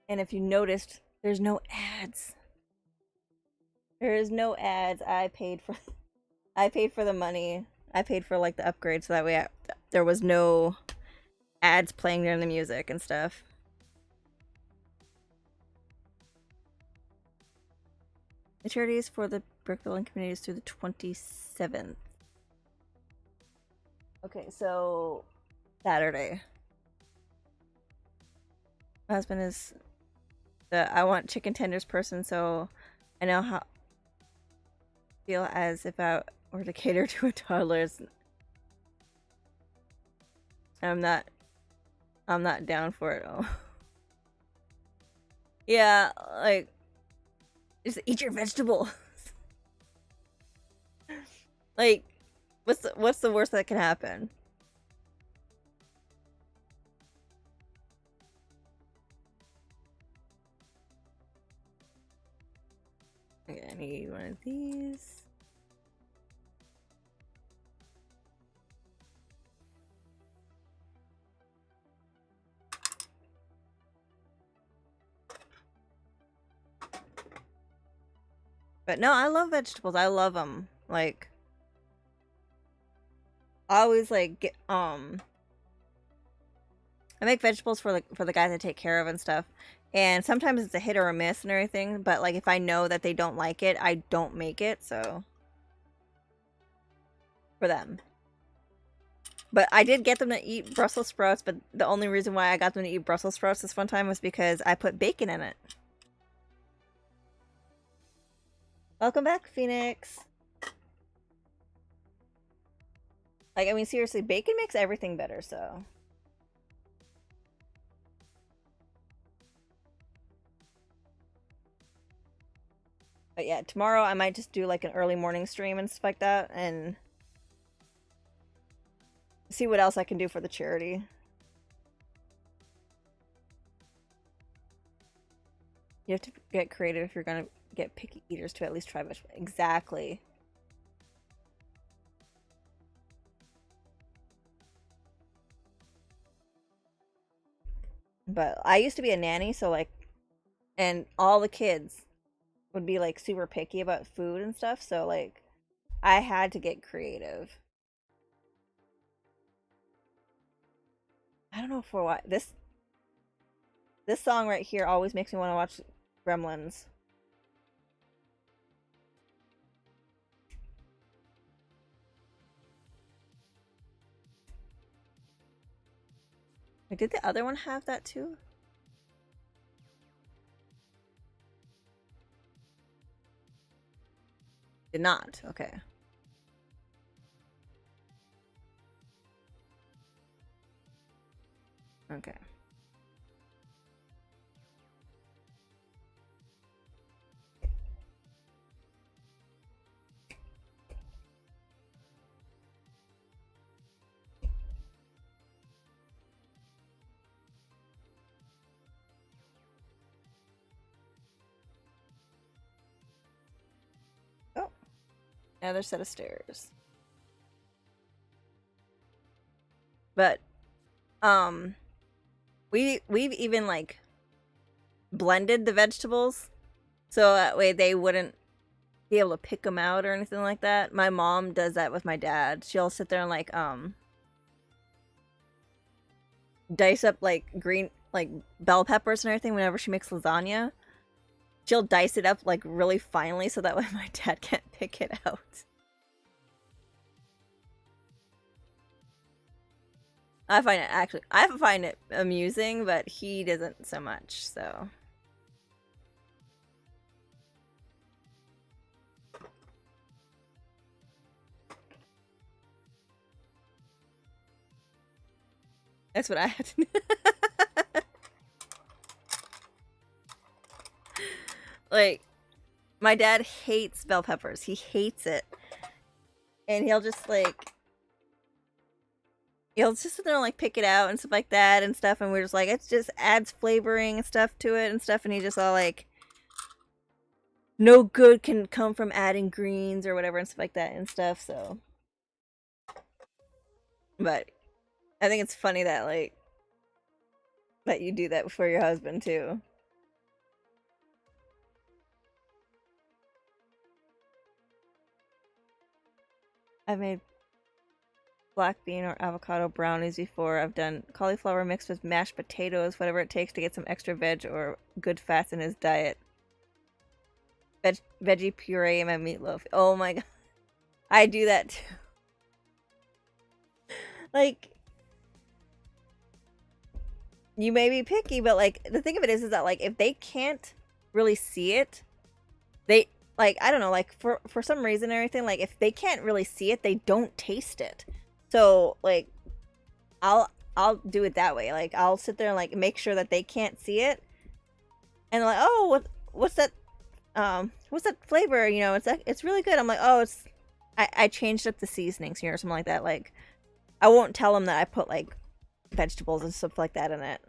And if you noticed, there's no ads. There is no ads. I paid for the money. I paid for like the upgrade so that way there was no ads playing during the music and stuff. The charity is for the Brickbuilding communities through the 27th. Okay, so Saturday. My husband is the I want chicken tenders person, so I know how feel as if I were to cater to a toddler's. I'm not down for it all. Yeah, like just eat your vegetable. Like, what's the worst that can happen? Okay, I need one of these. But no, I love vegetables. I love them. Like, I always like get I make vegetables for the guys I take care of and stuff. And sometimes it's a hit or a miss and everything, but like if I know that they don't like it, I don't make it, so for them. But I did get them to eat Brussels sprouts, but the only reason why I got them to eat Brussels sprouts this one time was because I put bacon in it. Welcome back, Phoenix. Like, I mean, seriously, bacon makes everything better, so. But yeah, tomorrow I might just do like an early morning stream and stuff like that and see what else I can do for the charity. You have to get creative if you're gonna get picky eaters to at least try vegetables. Exactly. But I used to be a nanny, so like, and all the kids would be like super picky about food and stuff, so like, I had to get creative. I don't know for what this song right here always makes me want to watch Gremlins. Like, did the other one have that too? Did not. Okay. Okay. Oh, another set of stairs. But um we've even like blended the vegetables so that way they wouldn't be able to pick them out or anything like that. My mom does that with my dad. She'll sit there and like dice up like green like bell peppers and everything whenever she makes lasagna. She'll dice it up like really finely so that way my dad can't pick it out. I find it amusing, but he doesn't so much, so. That's what I had to like, my dad hates bell peppers. He hates it. And he'll just like he'll just sit there and like pick it out and stuff like that and stuff, and we're just like, it just adds flavoring and stuff to it and stuff, and he just all like, no good can come from adding greens or whatever and stuff like that and stuff, so. But I think it's funny that like that you do that for your husband too. I've made black bean or avocado brownies before. I've done cauliflower mixed with mashed potatoes, whatever it takes to get some extra veg or good fats in his diet. Veggie puree in my meatloaf. Oh my god. I do that too. Like, you may be picky, but like the thing of it is that like if they can't really see it, they like, I don't know, like for some reason or anything, like if they can't really see it, they don't taste it. So like I'll do it that way. Like I'll sit there and like make sure that they can't see it. And like, oh, what's that flavor? You know, it's really good. I'm like, oh, I changed up the seasonings here or something like that. Like, I won't tell them that I put like vegetables and stuff like that in it.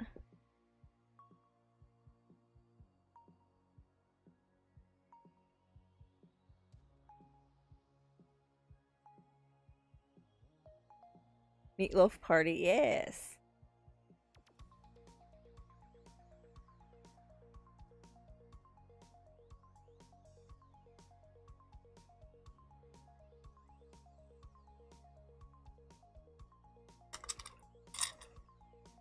Meatloaf party, yes.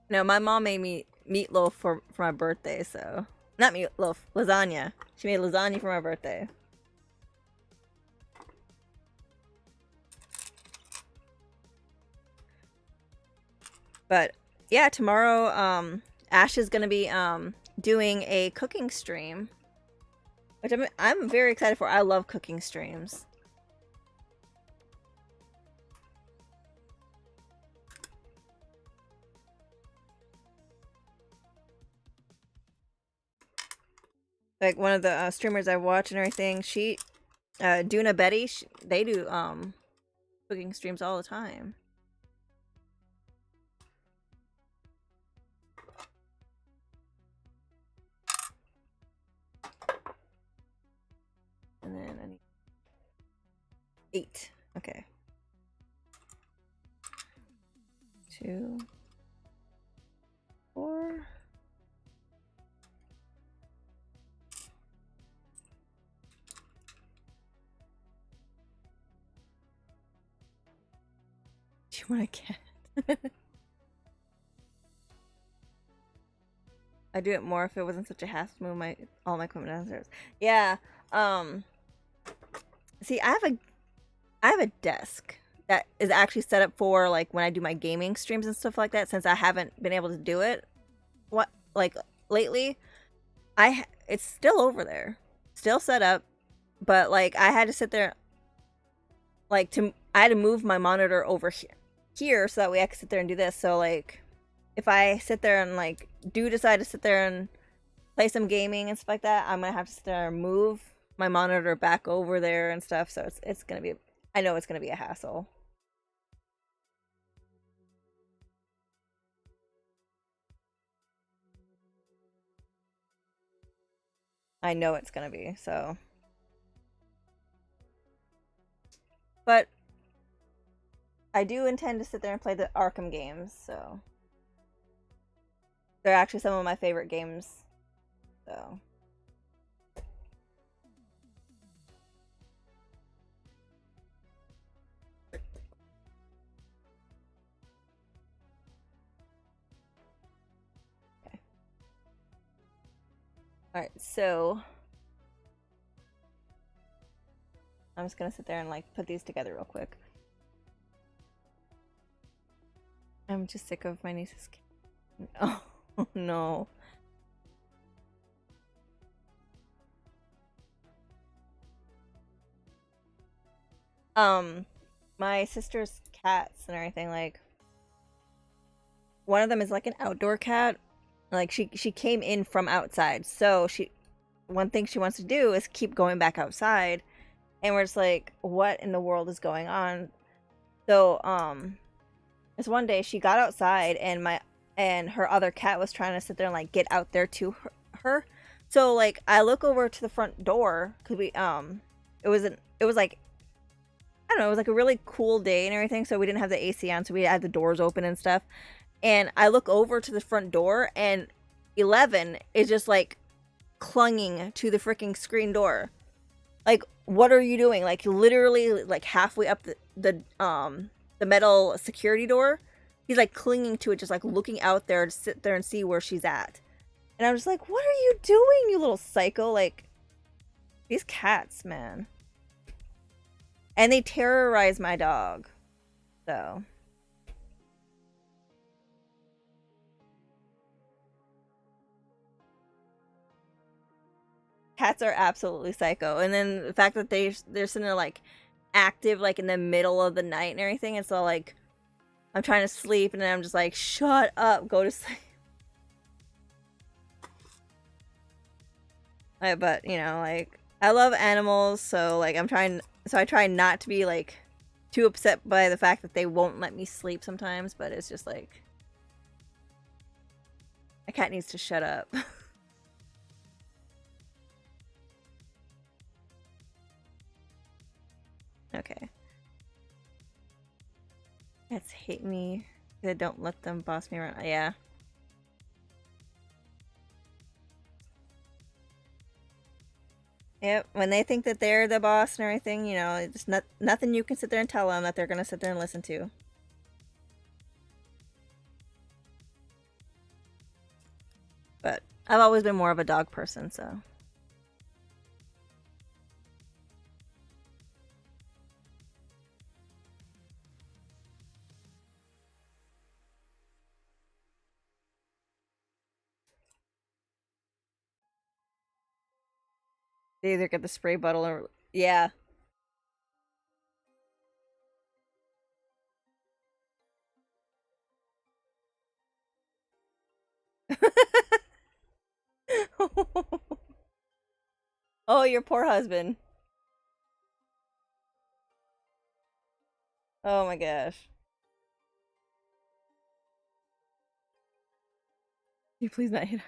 No, my mom made me meatloaf for my birthday, so not meatloaf, lasagna. She made lasagna for my birthday. But yeah, tomorrow Ash is gonna be doing a cooking stream, which I'm very excited for. I love cooking streams. Like one of the streamers I watch and everything, she Duna Betty, they do cooking streams all the time. And then I need 8. Okay. 2, 4. Do you want a cat? I'd do it more if it wasn't such a hassle to move all my equipment downstairs. Yeah. See, I have a desk that is actually set up for like when I do my gaming streams and stuff like that. Since I haven't been able to do it, what like lately, it's still over there, still set up, but like I had to sit there, I had to move my monitor over here so that way I could sit there and do this. So like, if I sit there and like do decide to sit there and play some gaming and stuff like that, I'm gonna have to sit there and move my monitor back over there and stuff. So it's gonna be, I know it's gonna be a hassle. I know it's gonna be so. But I do intend to sit there and play the Arkham games, so they're actually some of my favorite games. So okay. All right, so I'm just gonna sit there and like put these together real quick. I'm just sick of my niece's. Oh no. My sister's cats and everything, like one of them is like an outdoor cat. Like she came in from outside, so one thing she wants to do is keep going back outside, and we're just like, what in the world is going on? So this one day she got outside and her other cat was trying to sit there and like get out there to her. So like I look over to the front door because it was like, I don't know, it was like a really cool day and everything, so we didn't have the AC on, so we had the doors open and stuff. And I look over to the front door and 11 is just like clunging to the freaking screen door. Like, what are you doing? Like literally like halfway up the metal security door. He's like clinging to it, just like looking out there to sit there and see where she's at. And I'm just like, what are you doing, you little psycho? Like, these cats, man. And they terrorize my dog. So cats are absolutely psycho. And then the fact that they're sitting there like active like in the middle of the night and everything, it's all like I'm trying to sleep and then I'm just like, shut up, go to sleep. But you know, like I love animals, so like I try not to be like too upset by the fact that they won't let me sleep sometimes. But it's just like a cat needs to shut up. Okay, cats hate me. They don't let them boss me around. Yeah. Yep. When they think that they're the boss and everything, you know, it's nothing you can sit there and tell them that they're gonna sit there and listen to. But I've always been more of a dog person, so. They either get the spray bottle or yeah. Oh, your poor husband. Oh my gosh. Can you please not hit her?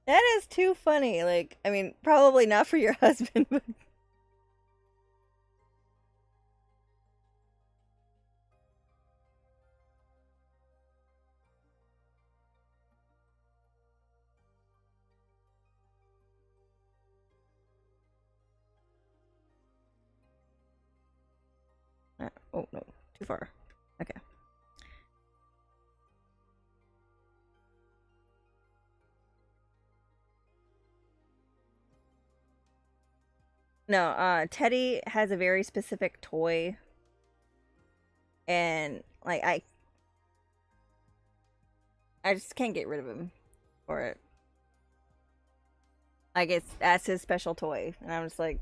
That is too funny. Like, I mean, probably not for your husband, but oh no, too far. Okay. No, Teddy has a very specific toy, and like I just can't get rid of him for it. Like that's his special toy, and I'm just like,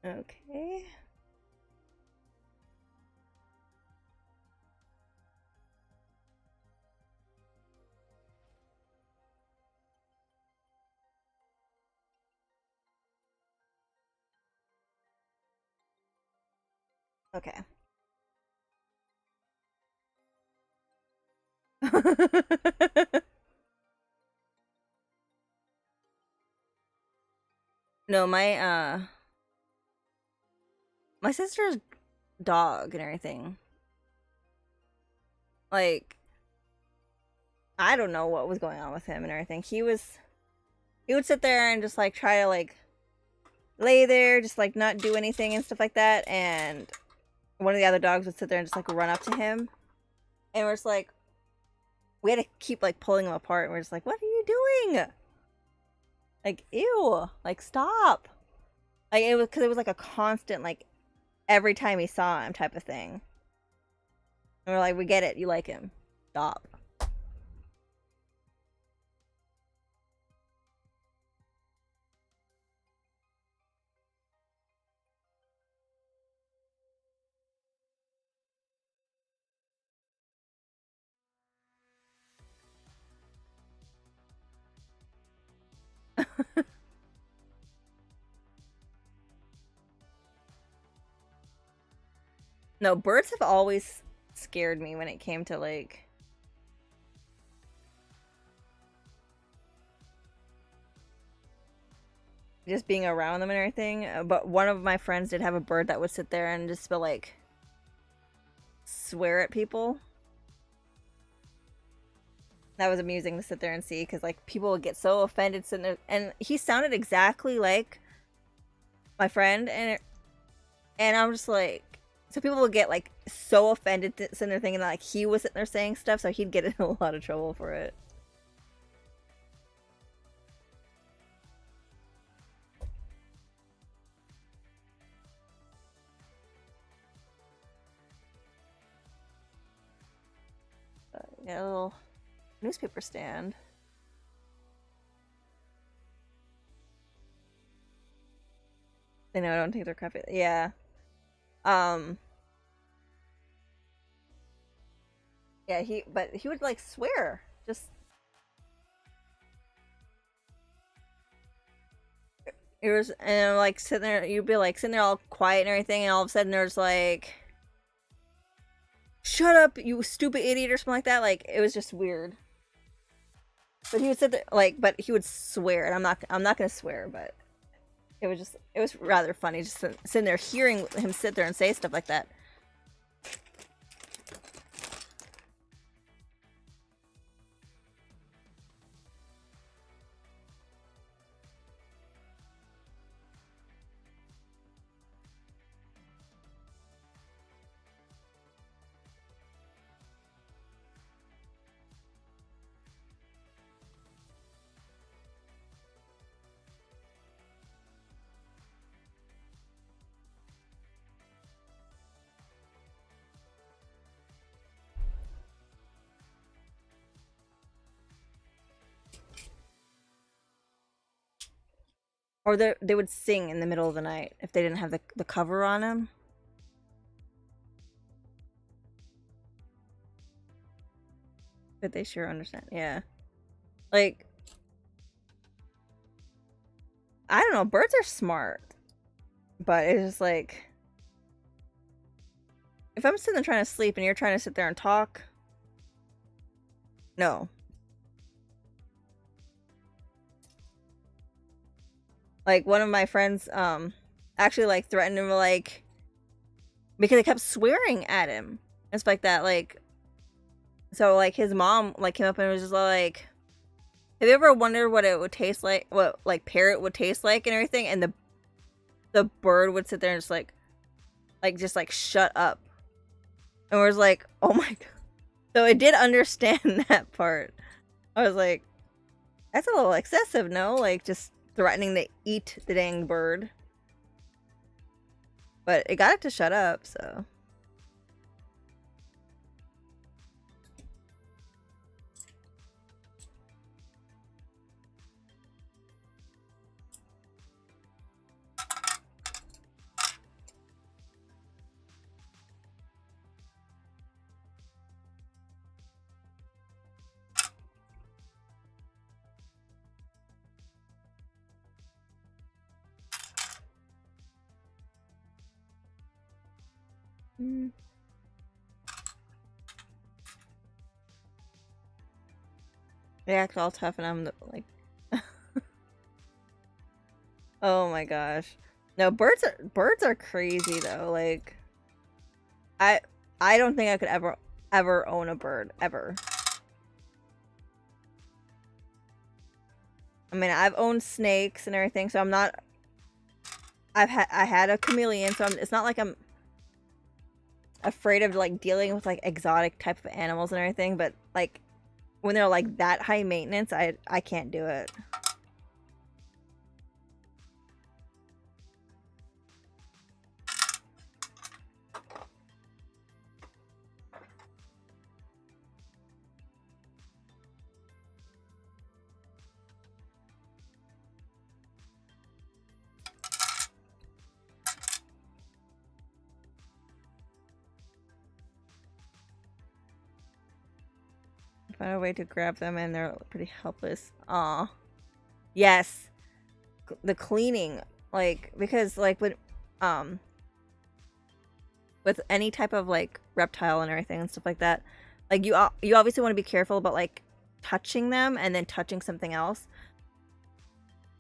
okay. Okay. No, my sister's dog and everything. Like I don't know what was going on with him and everything. He would sit there and just like try to like lay there, just like not do anything and stuff like that. And one of the other dogs would sit there and just like run up to him, and we're just like, we had to keep like pulling him apart. And we're just like, what are you doing? Like, ew! Like, stop! Like it was because it was like a constant like every time he saw him type of thing. And we're like, we get it. You like him. Stop. No, birds have always scared me when it came to like just being around them and everything. But one of my friends did have a bird that would sit there and just be like swear at people. That was amusing to sit there and see because like people would get so offended sitting there, and he sounded exactly like my friend, and I'm just like, so people would get like so offended sitting there thinking that like he was sitting there saying stuff, so he'd get in a lot of trouble for it. Yeah, a little newspaper stand. They know I don't take their coffee. Yeah. Um. Yeah. But he would like swear. Just it was, and like sitting there. You'd be like sitting there all quiet and everything, and all of a sudden there's like, "Shut up, you stupid idiot," or something like that. Like it was just weird. But he would sit there like, but he would swear, and I'm not gonna swear, but it was rather funny just sitting there hearing him sit there and say stuff like that. Or they would sing in the middle of the night if they didn't have the cover on them. But they sure understand. Yeah. Like, I don't know, birds are smart. But it's just like, if I'm sitting there trying to sleep and you're trying to sit there and talk, no. Like one of my friends actually like threatened him like because they kept swearing at him and stuff like that. Like so like his mom like came up and was just like, have you ever wondered what it would taste like, what like parrot would taste like and everything? And the bird would sit there and just like shut up. And was like, oh my god. So it did understand that part. I was like, that's a little excessive, no? Like just threatening to eat the dang bird. But it got it to shut up, so. Mm. They act all tough and I'm like oh my gosh. No, birds are crazy though. Like I I don't think I could ever own a bird ever. I mean, I've owned snakes and everything, so I'm not I had a chameleon, so it's not like I'm afraid of like dealing with like exotic type of animals and everything, but like when they're like that high maintenance, I can't do it. Find a way to grab them and they're pretty helpless. Aw. Yes. The cleaning. Like, because like with any type of like reptile and everything and stuff like that, like you obviously want to be careful about like touching them and then touching something else.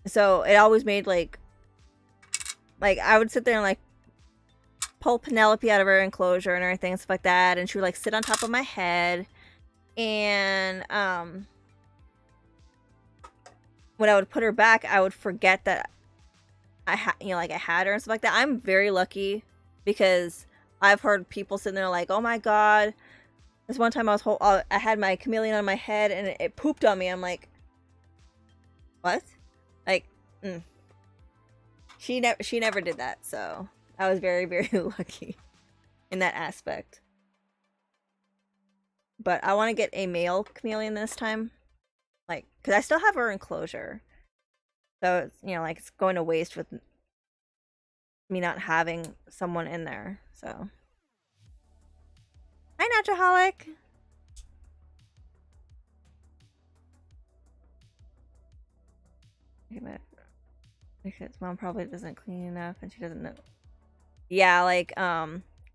So it always made like I would sit there and like pull Penelope out of her enclosure and everything and stuff like that, and she would like sit on top of my head, and when I would put her back, I would forget that I had like I had her and stuff like that. I'm very lucky because I've heard people sitting there like, oh my god, this one time I had my chameleon on my head and it pooped on me. I'm like, what? Like, she never did that, so I was very, very lucky in that aspect. but I want to get a male chameleon this time. Like, because I still have her enclosure. So, it's, you know, like, it's going to waste with me not having someone in there. So. Hi, Naturaholic! Wait a minute. Because mom probably doesn't clean enough and she doesn't know. Yeah, like,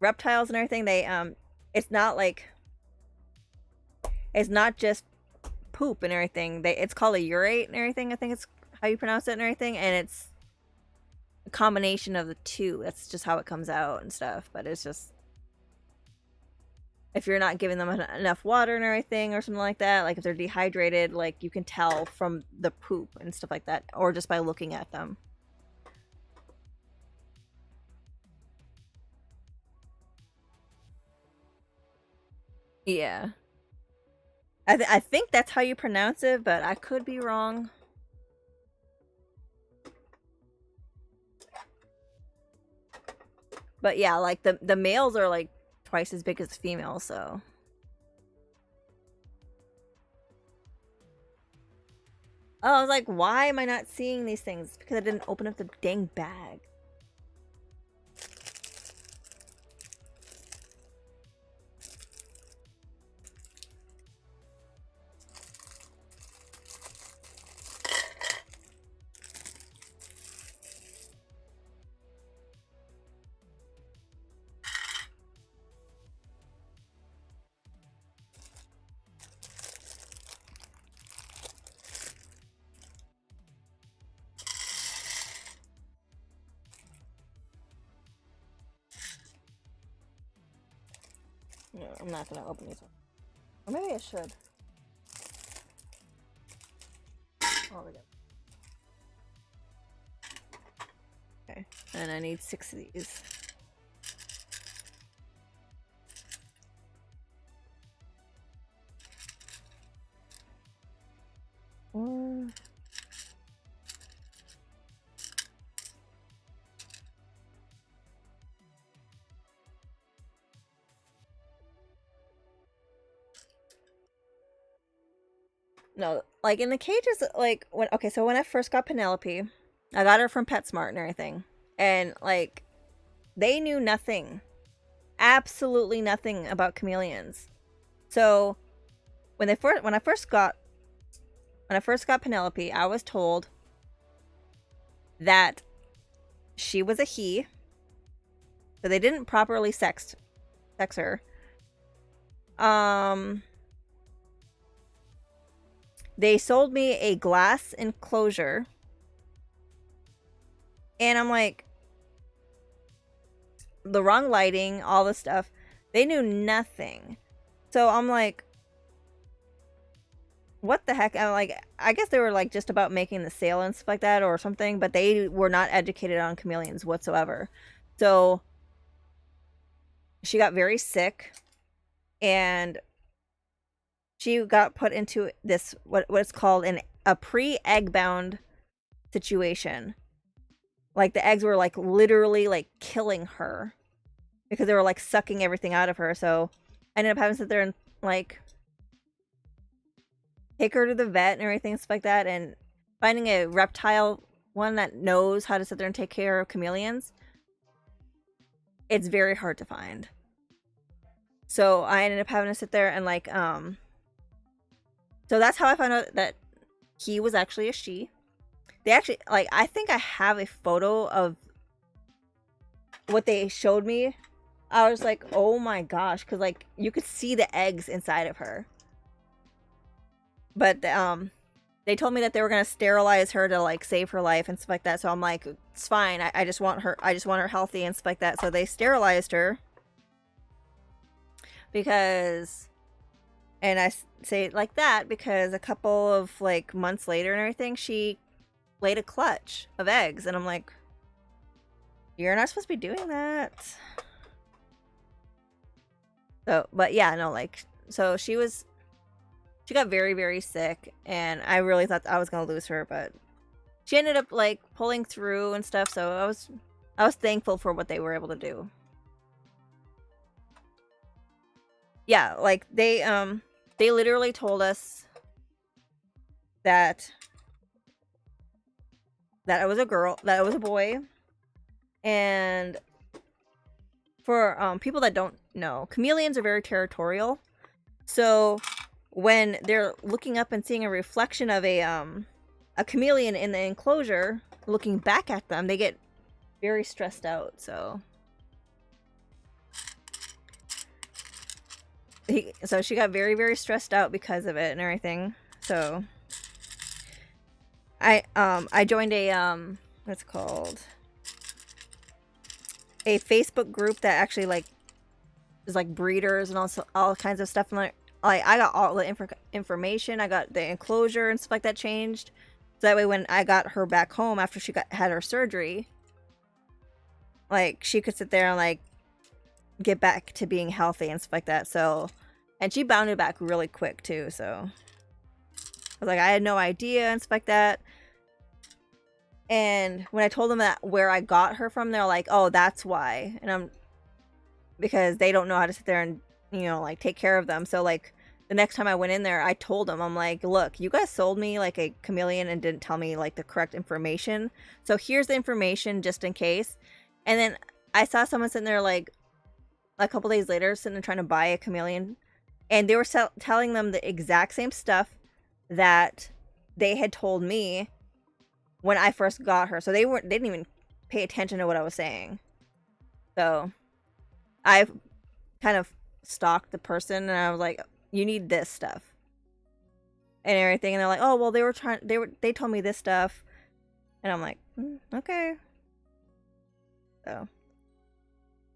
reptiles and everything, they, it's not like, it's not just poop and everything. It's called a urate and everything, I think it's how you pronounce it and everything, and it's a combination of the two. That's just how it comes out and stuff, but it's just, if you're not giving them enough water and everything or something like that, like if they're dehydrated, like you can tell from the poop and stuff like that, or just by looking at them. Yeah. I think that's how you pronounce it, but I could be wrong. But yeah, like the males are like twice as big as the females, so. Oh, I was like, why am I not seeing these things? Because I didn't open up the dang bag. No, I'm not gonna open these ones. Or maybe I should. Oh, we go. Okay, and I need 6 of these. Or... No, like in the cages, like when so when I first got Penelope, I got her from PetSmart and everything, and like they knew nothing, absolutely nothing about chameleons. So when I first got Penelope, I was told that she was a he, so they didn't properly sex her. They sold me a glass enclosure. And I'm like, the wrong lighting, all this stuff. They knew nothing. So I'm like, what the heck? I'm like, I guess they were like just about making the sale and stuff like that or something, but they were not educated on chameleons whatsoever. So she got very sick and she got put into this what's called a pre-egg bound situation. Like the eggs were like literally like killing her because they were like sucking everything out of her. So I ended up having to sit there and like take her to the vet and everything, stuff like that, and finding a reptile one that knows how to sit there and take care of chameleons. It's very hard to find. So I ended up having to sit there and like so that's how I found out that he was actually a she. They actually, like, I think I have a photo of what they showed me. I was like, oh my gosh, because, like, you could see the eggs inside of her. But, they told me that they were going to sterilize her to, like, save her life and stuff like that. So I'm like, it's fine. I just want her healthy and stuff like that. So they sterilized her. Because, and I say it like that because a couple of, like, months later and everything, she laid a clutch of eggs, and I'm like, you're not supposed to be doing that. So, but yeah, no, like, so she got very, very sick, and I really thought I was gonna lose her, but she ended up like pulling through and stuff. So I was thankful for what they were able to do. yeah, like they literally told us that it was a girl, that it was a boy, and for people that don't know, chameleons are very territorial. So when they're looking up and seeing a reflection of a chameleon in the enclosure looking back at them, they get very stressed out. So she got very, very stressed out because of it and everything. So I joined a what's it called, a Facebook group that actually like is like breeders and also all kinds of stuff. And like I got all the information. I got the enclosure and stuff like that changed. So that way when I got her back home after she had her surgery, like she could sit there and like get back to being healthy and stuff like that. So, and she bounded back really quick too. So I was like, I had no idea and stuff like that. And when I told them that where I got her from, they're like, "Oh, that's why." And because they don't know how to sit there and, you know, like take care of them. So like the next time I went in there, I told them, I'm like, "Look, you guys sold me like a chameleon and didn't tell me like the correct information. So here's the information just in case." And then I saw someone sitting there like a couple days later sitting there trying to buy a chameleon, and they were telling them the exact same stuff that they had told me when I first got her. So they didn't even pay attention to what I was saying. So I kind of stalked the person and I was like, "You need this stuff." And everything. And they're like, "Oh, well, they told me this stuff." And I'm like, "Okay." So,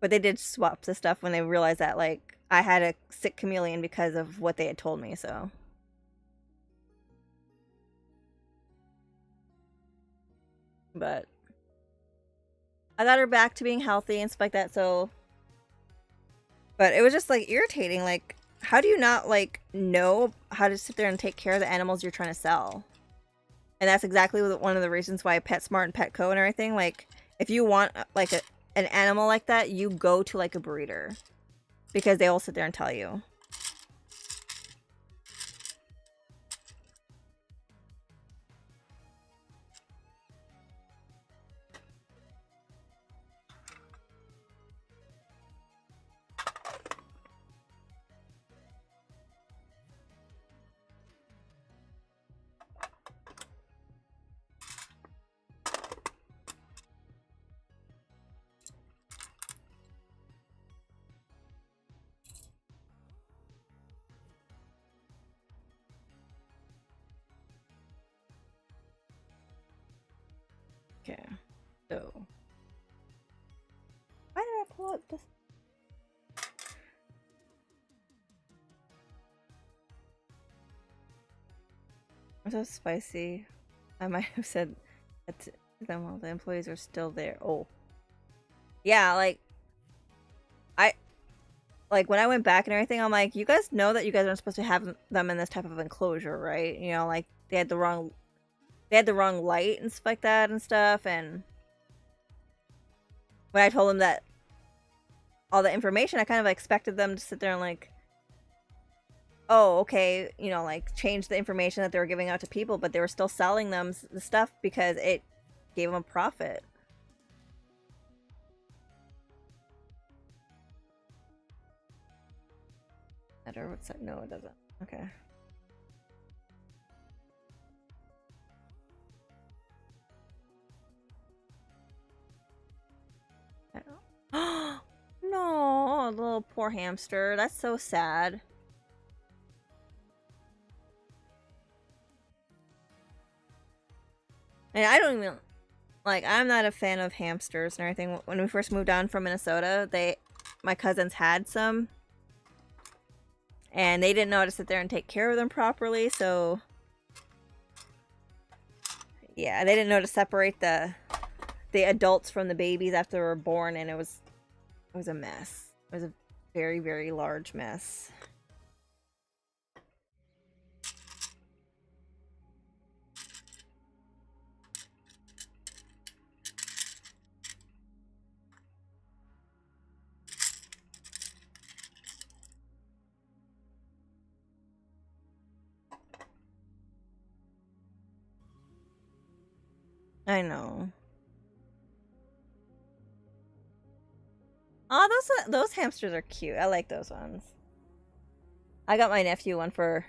but they did swap the stuff when they realized that like I had a sick chameleon because of what they had told me. So, but I got her back to being healthy and stuff like that. So, but it was just like irritating. Like, how do you not like know how to sit there and take care of the animals you're trying to sell? And that's exactly one of the reasons why PetSmart and Petco and everything, like, if you want like an animal like that, you go to like a breeder because they will sit there and tell you. Okay, so why did I pull up this? I'm so spicy. I might have said that to them while the employees are still there. Oh, yeah, I like when I went back and everything, I'm like, you guys know that you guys aren't supposed to have them in this type of enclosure, right? You know, like they had the wrong light and stuff like that and stuff. And when I told them that all the information, I kind of expected them to sit there and like, oh, okay, you know, like change the information that they were giving out to people, but they were still selling them the stuff because it gave them a profit. Matter what's that? No, it doesn't. Okay. No, little poor hamster. That's so sad. And I don't even like. I'm not a fan of hamsters and everything. When we first moved on from Minnesota, my cousins had some, and they didn't know how to sit there and take care of them properly. So yeah, they didn't know to separate the adults from the babies after they were born, and it was a mess. It was a very, very large mess. I know. Oh, those hamsters are cute. I like those ones. I got my nephew one for.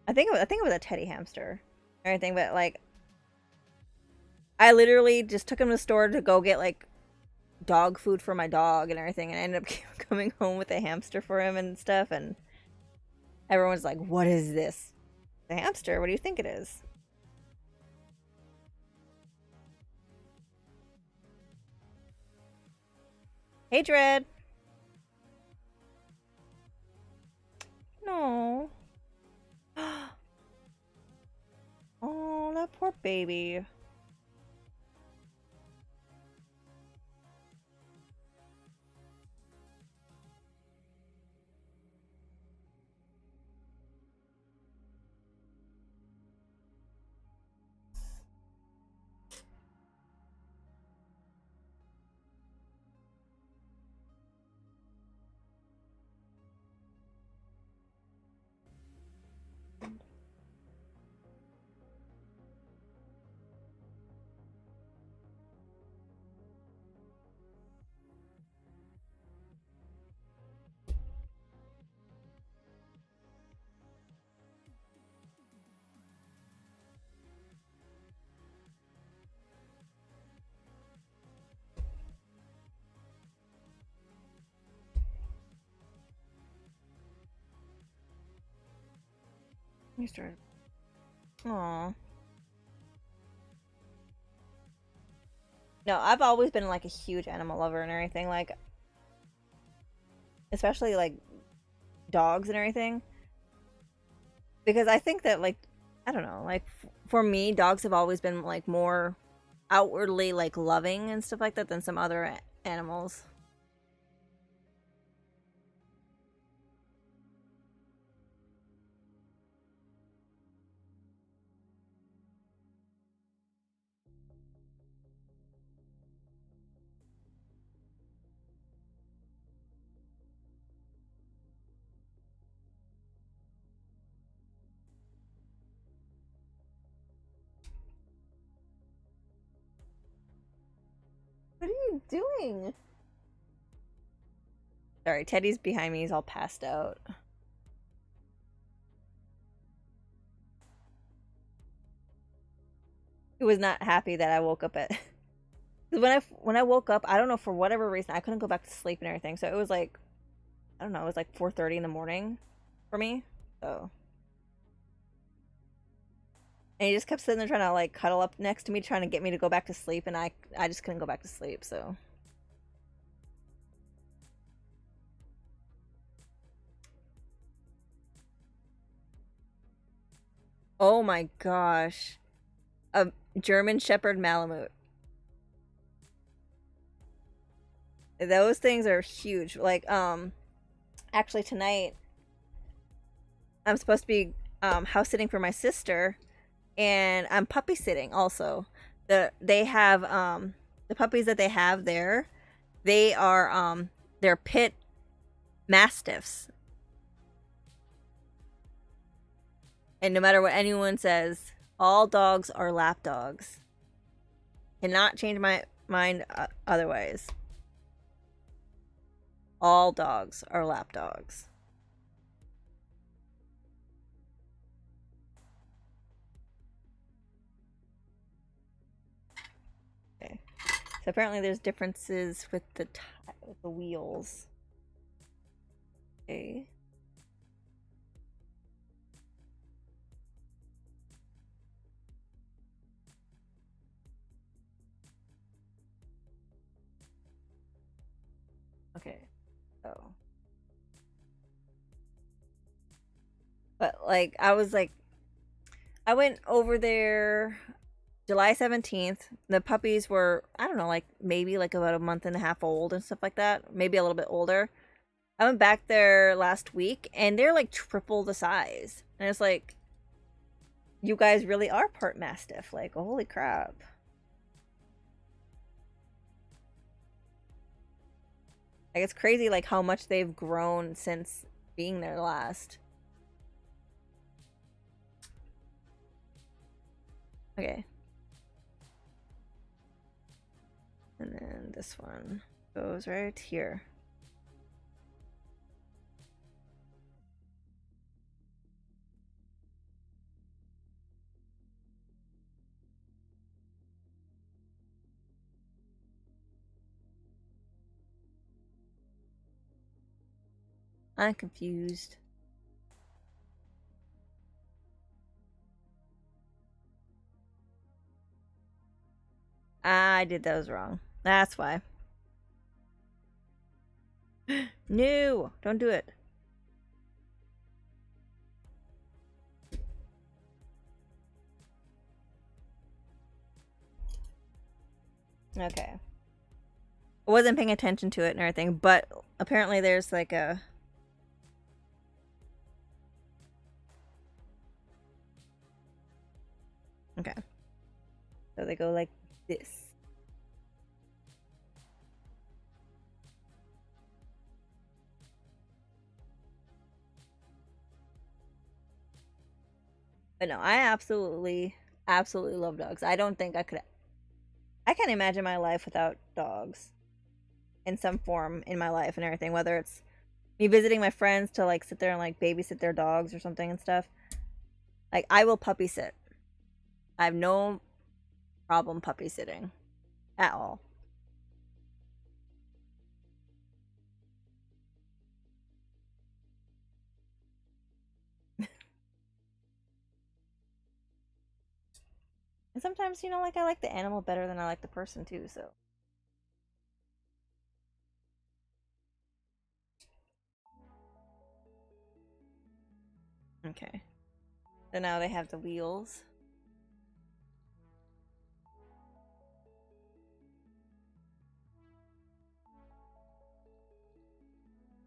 I think it was a teddy hamster or anything, but like I literally just took him to the store to go get like dog food for my dog and everything, and I ended up coming home with a hamster for him and stuff, and everyone's like, "What is this? The hamster? What do you think it is?" Hey, Dread. No. Oh, that poor baby. You started. Aw. No, I've always been like a huge animal lover and everything, like especially like dogs and everything. Because I think that like I don't know, like for me, dogs have always been like more outwardly like loving and stuff like that than some other animals. What are you doing? Sorry, Teddy's behind me. He's all passed out. He was not happy that I woke up at. When I woke up, I don't know for whatever reason I couldn't go back to sleep and everything. So it was like I don't know, it was like 4:30 in the morning for me. So and he just kept sitting there trying to like cuddle up next to me, trying to get me to go back to sleep, and I just couldn't go back to sleep. So oh my gosh, a German Shepherd Malamute. Those things are huge. Like actually tonight I'm supposed to be house sitting for my sister, and I'm puppy sitting also. They have the puppies that they have there. They are they're pit mastiffs, and no matter what anyone says, all dogs are lap dogs. Cannot change my mind otherwise. All dogs are lap dogs. Okay. So apparently there's differences with with the wheels. Okay. Okay. So but like I went over there July 17th. The puppies were, I don't know, like maybe like about a month and a half old and stuff like that. Maybe a little bit older. I went back there last week and they're like triple the size. And it's like, you guys really are part Mastiff. Like, holy crap. Like, it's crazy, like, how much they've grown since being there last. Okay. And then this one goes right here. I'm confused. I did those wrong. That's why. No, don't do it. Okay. I wasn't paying attention to it and everything, but apparently there's like a. Okay. So they go like this. But no, I absolutely love dogs. I don't think I could. I can't imagine my life without dogs in some form in my life and everything. Whether it's me visiting my friends to like sit there and like babysit their dogs or something and stuff. Like I will puppy sit. I have no problem puppy sitting at all. And sometimes, like I like the animal better than I like the person too, so. Okay. So now they have the wheels.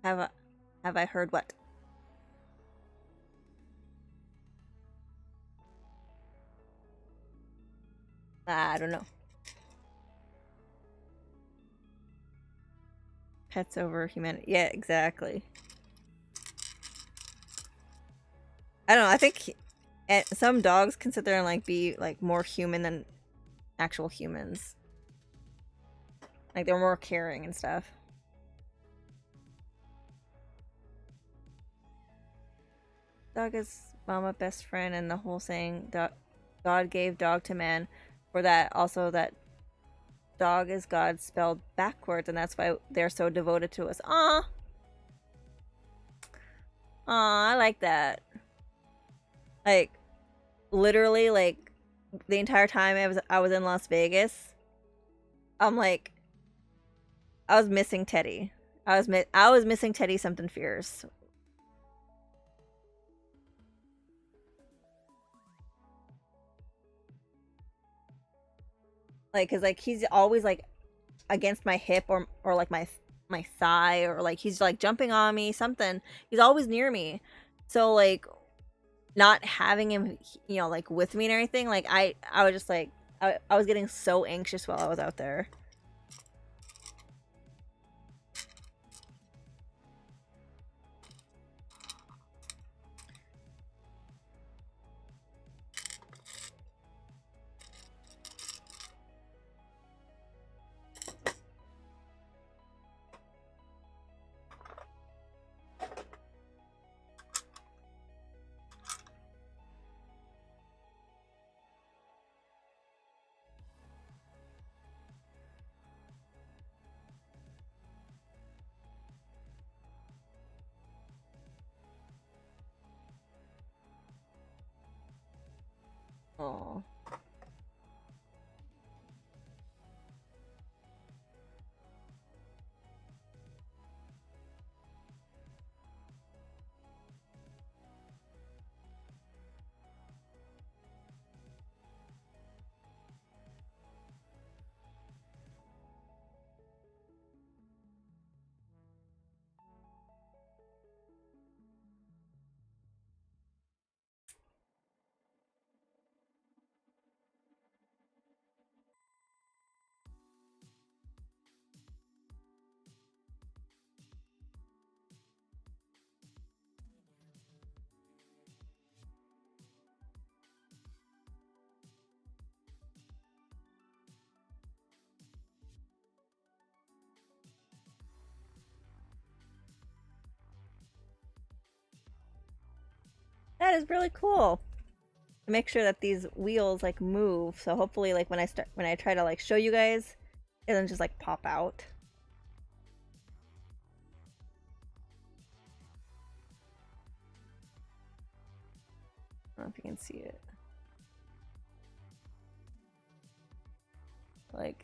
Have I, have I heard what? I don't know. Pets over humanity. Yeah, exactly. I don't know. I think some dogs can sit there and like be like more human than actual humans. Like they're more caring and stuff. Dog is mama best friend, and the whole saying that God gave dog to man for that. Also, that dog is God spelled backwards, and that's why they're so devoted to us. I like that. Like literally, like the entire time I was in Las Vegas, I'm like I was missing Teddy. I was missing Teddy something fierce. Like, cause like he's always like against my hip or like my thigh, or like he's like jumping on me something. He's always near me. So like not having him, like with me and everything, like I was just like I was getting so anxious while I was out there. Oh. That is really cool. Make sure that these wheels like move. So hopefully, like when I try to like show you guys, it doesn't just like pop out. I don't know if you can see it. Like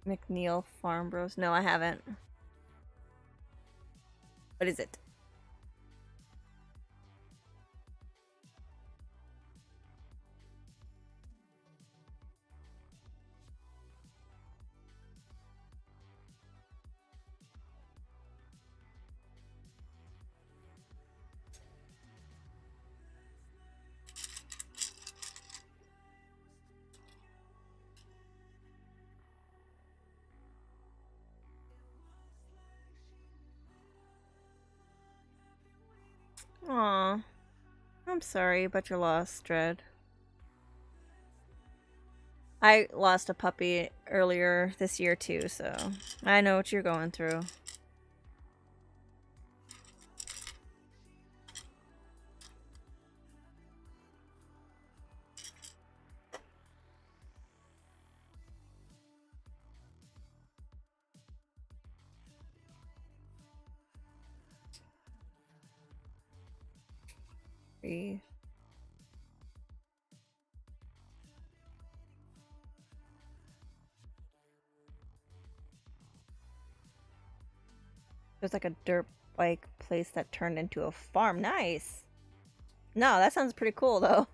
McNeil Farm Bros. No, I haven't. What is it? Aw. I'm sorry about your loss, Dread. I lost a puppy earlier this year too, so I know what you're going through. There's like a dirt bike place that turned into a farm. Nice. No, that sounds pretty cool though.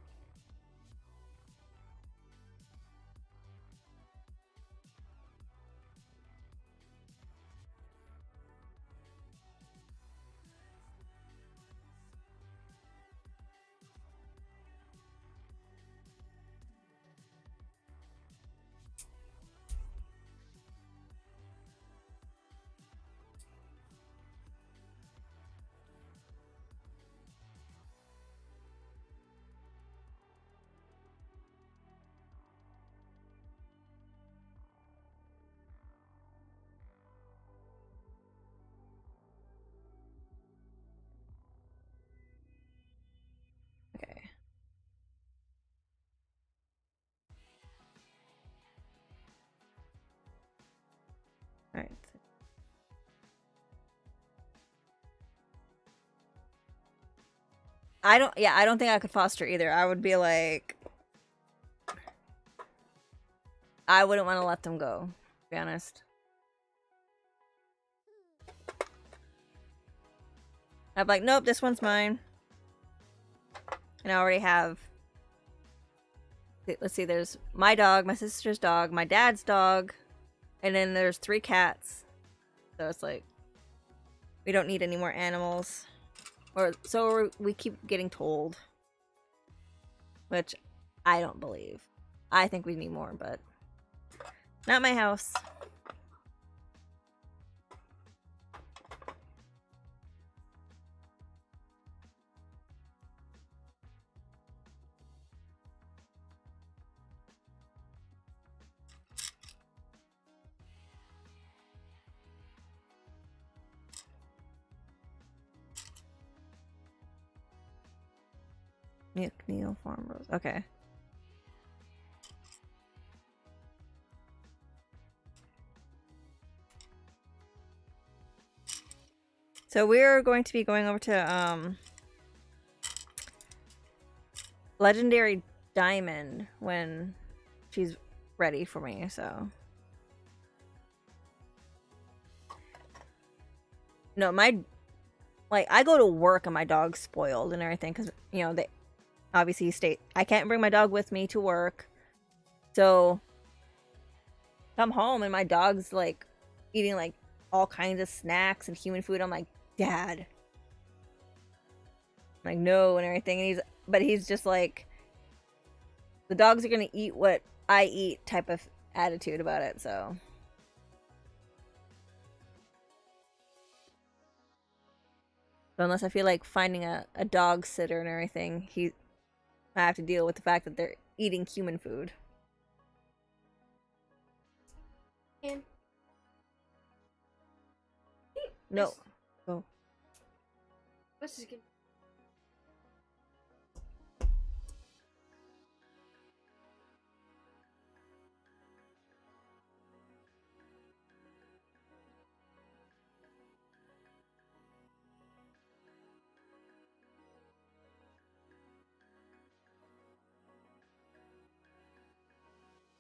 Okay. All right. I don't think I could foster either. I would be like, I wouldn't want to let them go, to be honest. I'd be like, nope, this one's mine. And I already have, let's see, there's my dog, my sister's dog, my dad's dog, and then there's 3 cats. So it's like, we don't need any more animals. Or so we keep getting told. Which I don't believe. I think we need more, but not my house. McNeil Farm Bros. Okay. So we're going to be going over to Legendary Diamond when she's ready for me, so. No, I go to work and my dog's spoiled and everything because, you know, they obviously state I can't bring my dog with me to work. So come home and my dog's like eating like all kinds of snacks and human food. I'm like, Dad. I'm like, no, and everything. And he's just like, the dogs are gonna eat what I eat type of attitude about it, so. So unless I feel like finding a dog sitter and everything, I have to deal with the fact that they're eating human food. And no. Go. Was ist Could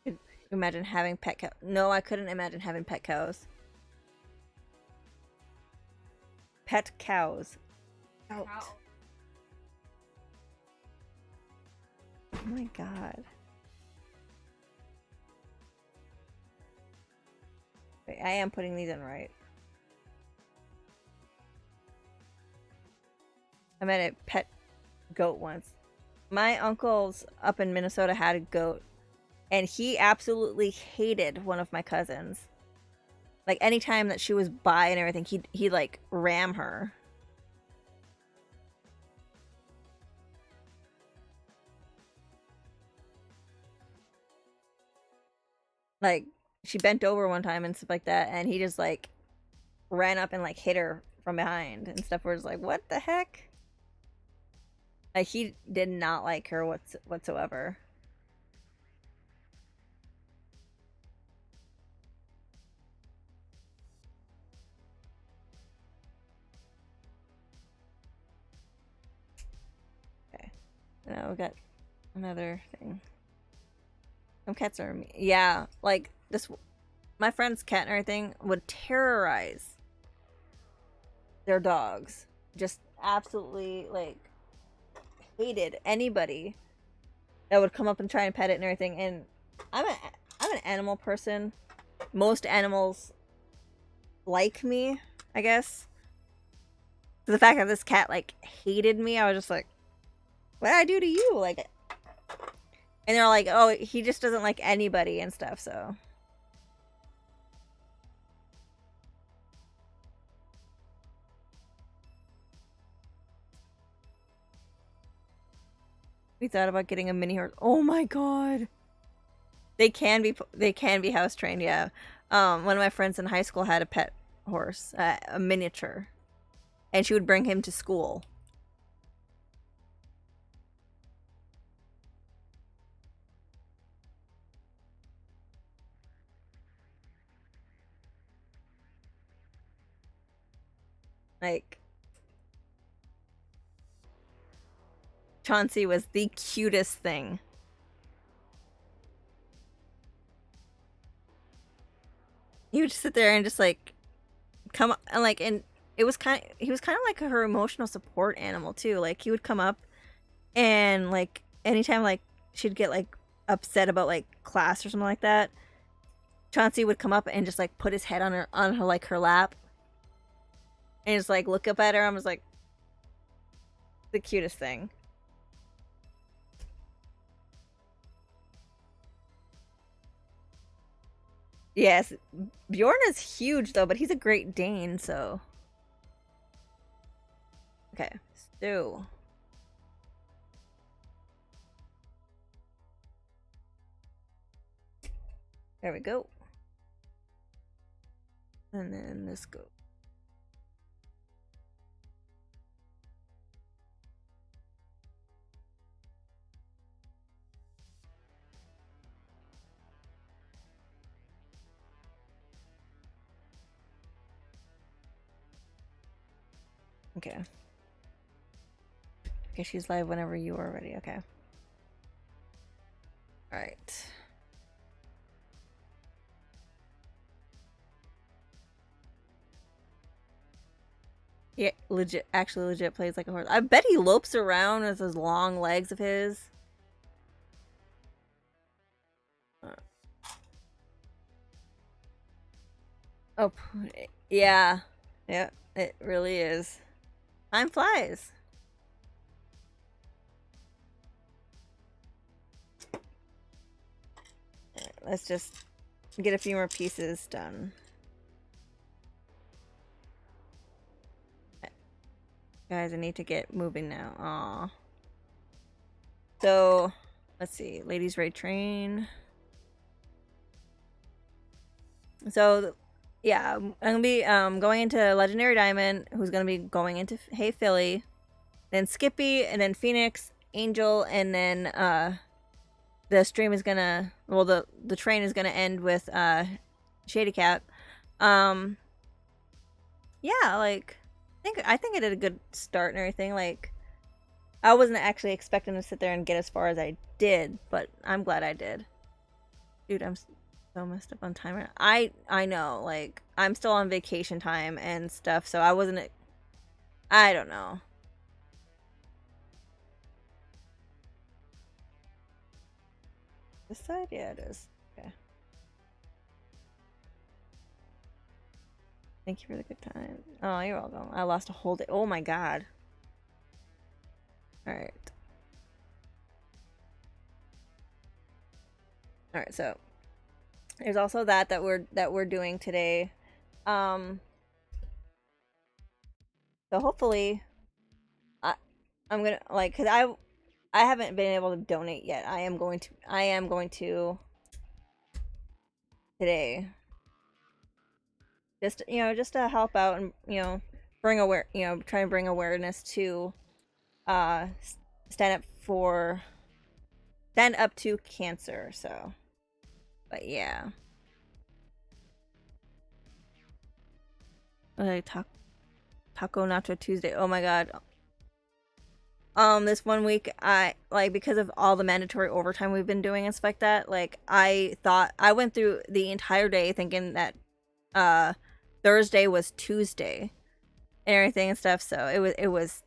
you imagine having pet cow? No, I couldn't imagine having pet cows. Pet cows. Out. cow? Oh my god. Wait, I am putting these in right. I met a pet goat once. My uncles up in Minnesota had a goat, and he absolutely hated one of my cousins. Like anytime that she was by and everything, he'd like ram her. Like she bent over one time and stuff like that, and he just like ran up and like hit her from behind and stuff. Where it's like, what the heck? Like he did not like her whatsoever. Okay, now we got another thing. Some cats are yeah, like this. My friend's cat and everything would terrorize their dogs. Just absolutely like hated anybody that would come up and try and pet it and everything. And I'm an animal person. Most animals like me, I guess. So the fact that this cat like hated me, I was just like, what did I do to you? Like, and they're like, oh, he just doesn't like anybody and stuff. So we thought about getting a mini horse. Oh my god. They can be house trained, yeah. One of my friends in high school had a pet horse, a miniature, and she would bring him to school. Like Chauncey was the cutest thing. He would just sit there and just like come and like and it was kind of he was kind of like her emotional support animal too. Like he would come up and like anytime like she'd get like upset about like class or something like that, Chauncey would come up and just like put his head on her like her lap and just like look up at her. I was like the cutest thing. Yes, Bjorn is huge though, but he's a Great Dane, so okay. Stu. There we go. And then this go. Okay. Okay, she's live whenever you are ready. Okay. All right. Yeah, legit. Actually, legit plays like a horse. I bet he lopes around with those long legs of his. Oh, yeah. Yeah, it really is. Time flies. Right, let's just get a few more pieces done. Guys, I need to get moving now. Aw. So, let's see. Ladies Raid Train. So, yeah, I'm gonna be going into Legendary Diamond, who's gonna be going into Hey Philly. then Skippy, and then Phoenix, Angel, and then the stream is gonna, well, the train is gonna end with Shady Cat. Um, yeah, like I think I did a good start and everything. Like I wasn't actually expecting to sit there and get as far as I did, but I'm glad I did. Dude, I'm so messed up on time. I know, like I'm still on vacation time and stuff, so I wasn't. I don't know. This side, yeah, it is. Okay. Thank you for the good time. Oh, you're welcome. I lost a whole day. Oh my god. All right. All right. So there's also that we're doing today. Um. So hopefully, I I'm gonna like because I haven't been able to donate yet. I am going to. I am going to today. Just just to help out and bring try and bring awareness to uh stand up for stand up to cancer. So, but yeah, like Taco Nacho Tuesday. Oh my god. This one week I like because of all the mandatory overtime we've been doing and stuff like that. Like I thought I went through the entire day thinking that uh Thursday was Tuesday and everything and stuff. So it was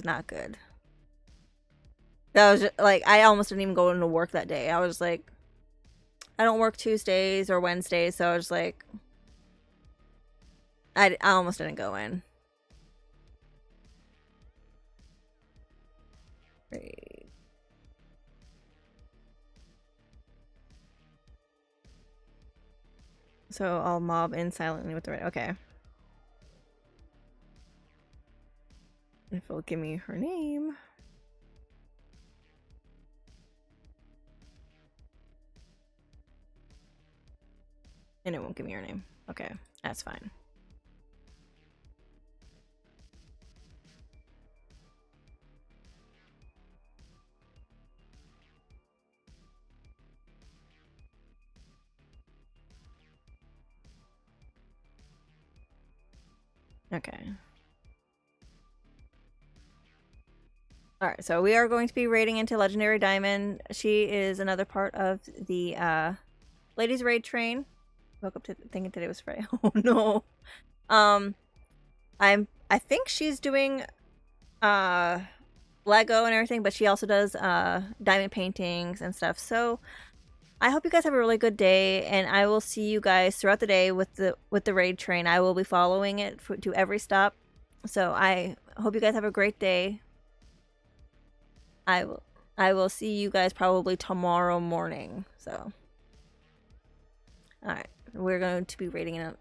not good. That was just, like I almost didn't even go into work that day. I was like, I don't work Tuesdays or Wednesdays, so I was like, I almost didn't go in. Right. So I'll mob in silently with the right. Okay. If it'll give me her name. And it won't give me her name. Okay, that's fine. Okay. Alright, so we are going to be raiding into Legendary Diamond. She is another part of the Ladies Raid train. Woke up to thinking today was Friday. Oh no. Um I think she's doing Lego and everything, but she also does diamond paintings and stuff. So I hope you guys have a really good day, and I will see you guys throughout the day with the raid train. I will be following it to every stop. So I hope you guys have a great day. I will see you guys probably tomorrow morning. So, all right, we're going to be raiding in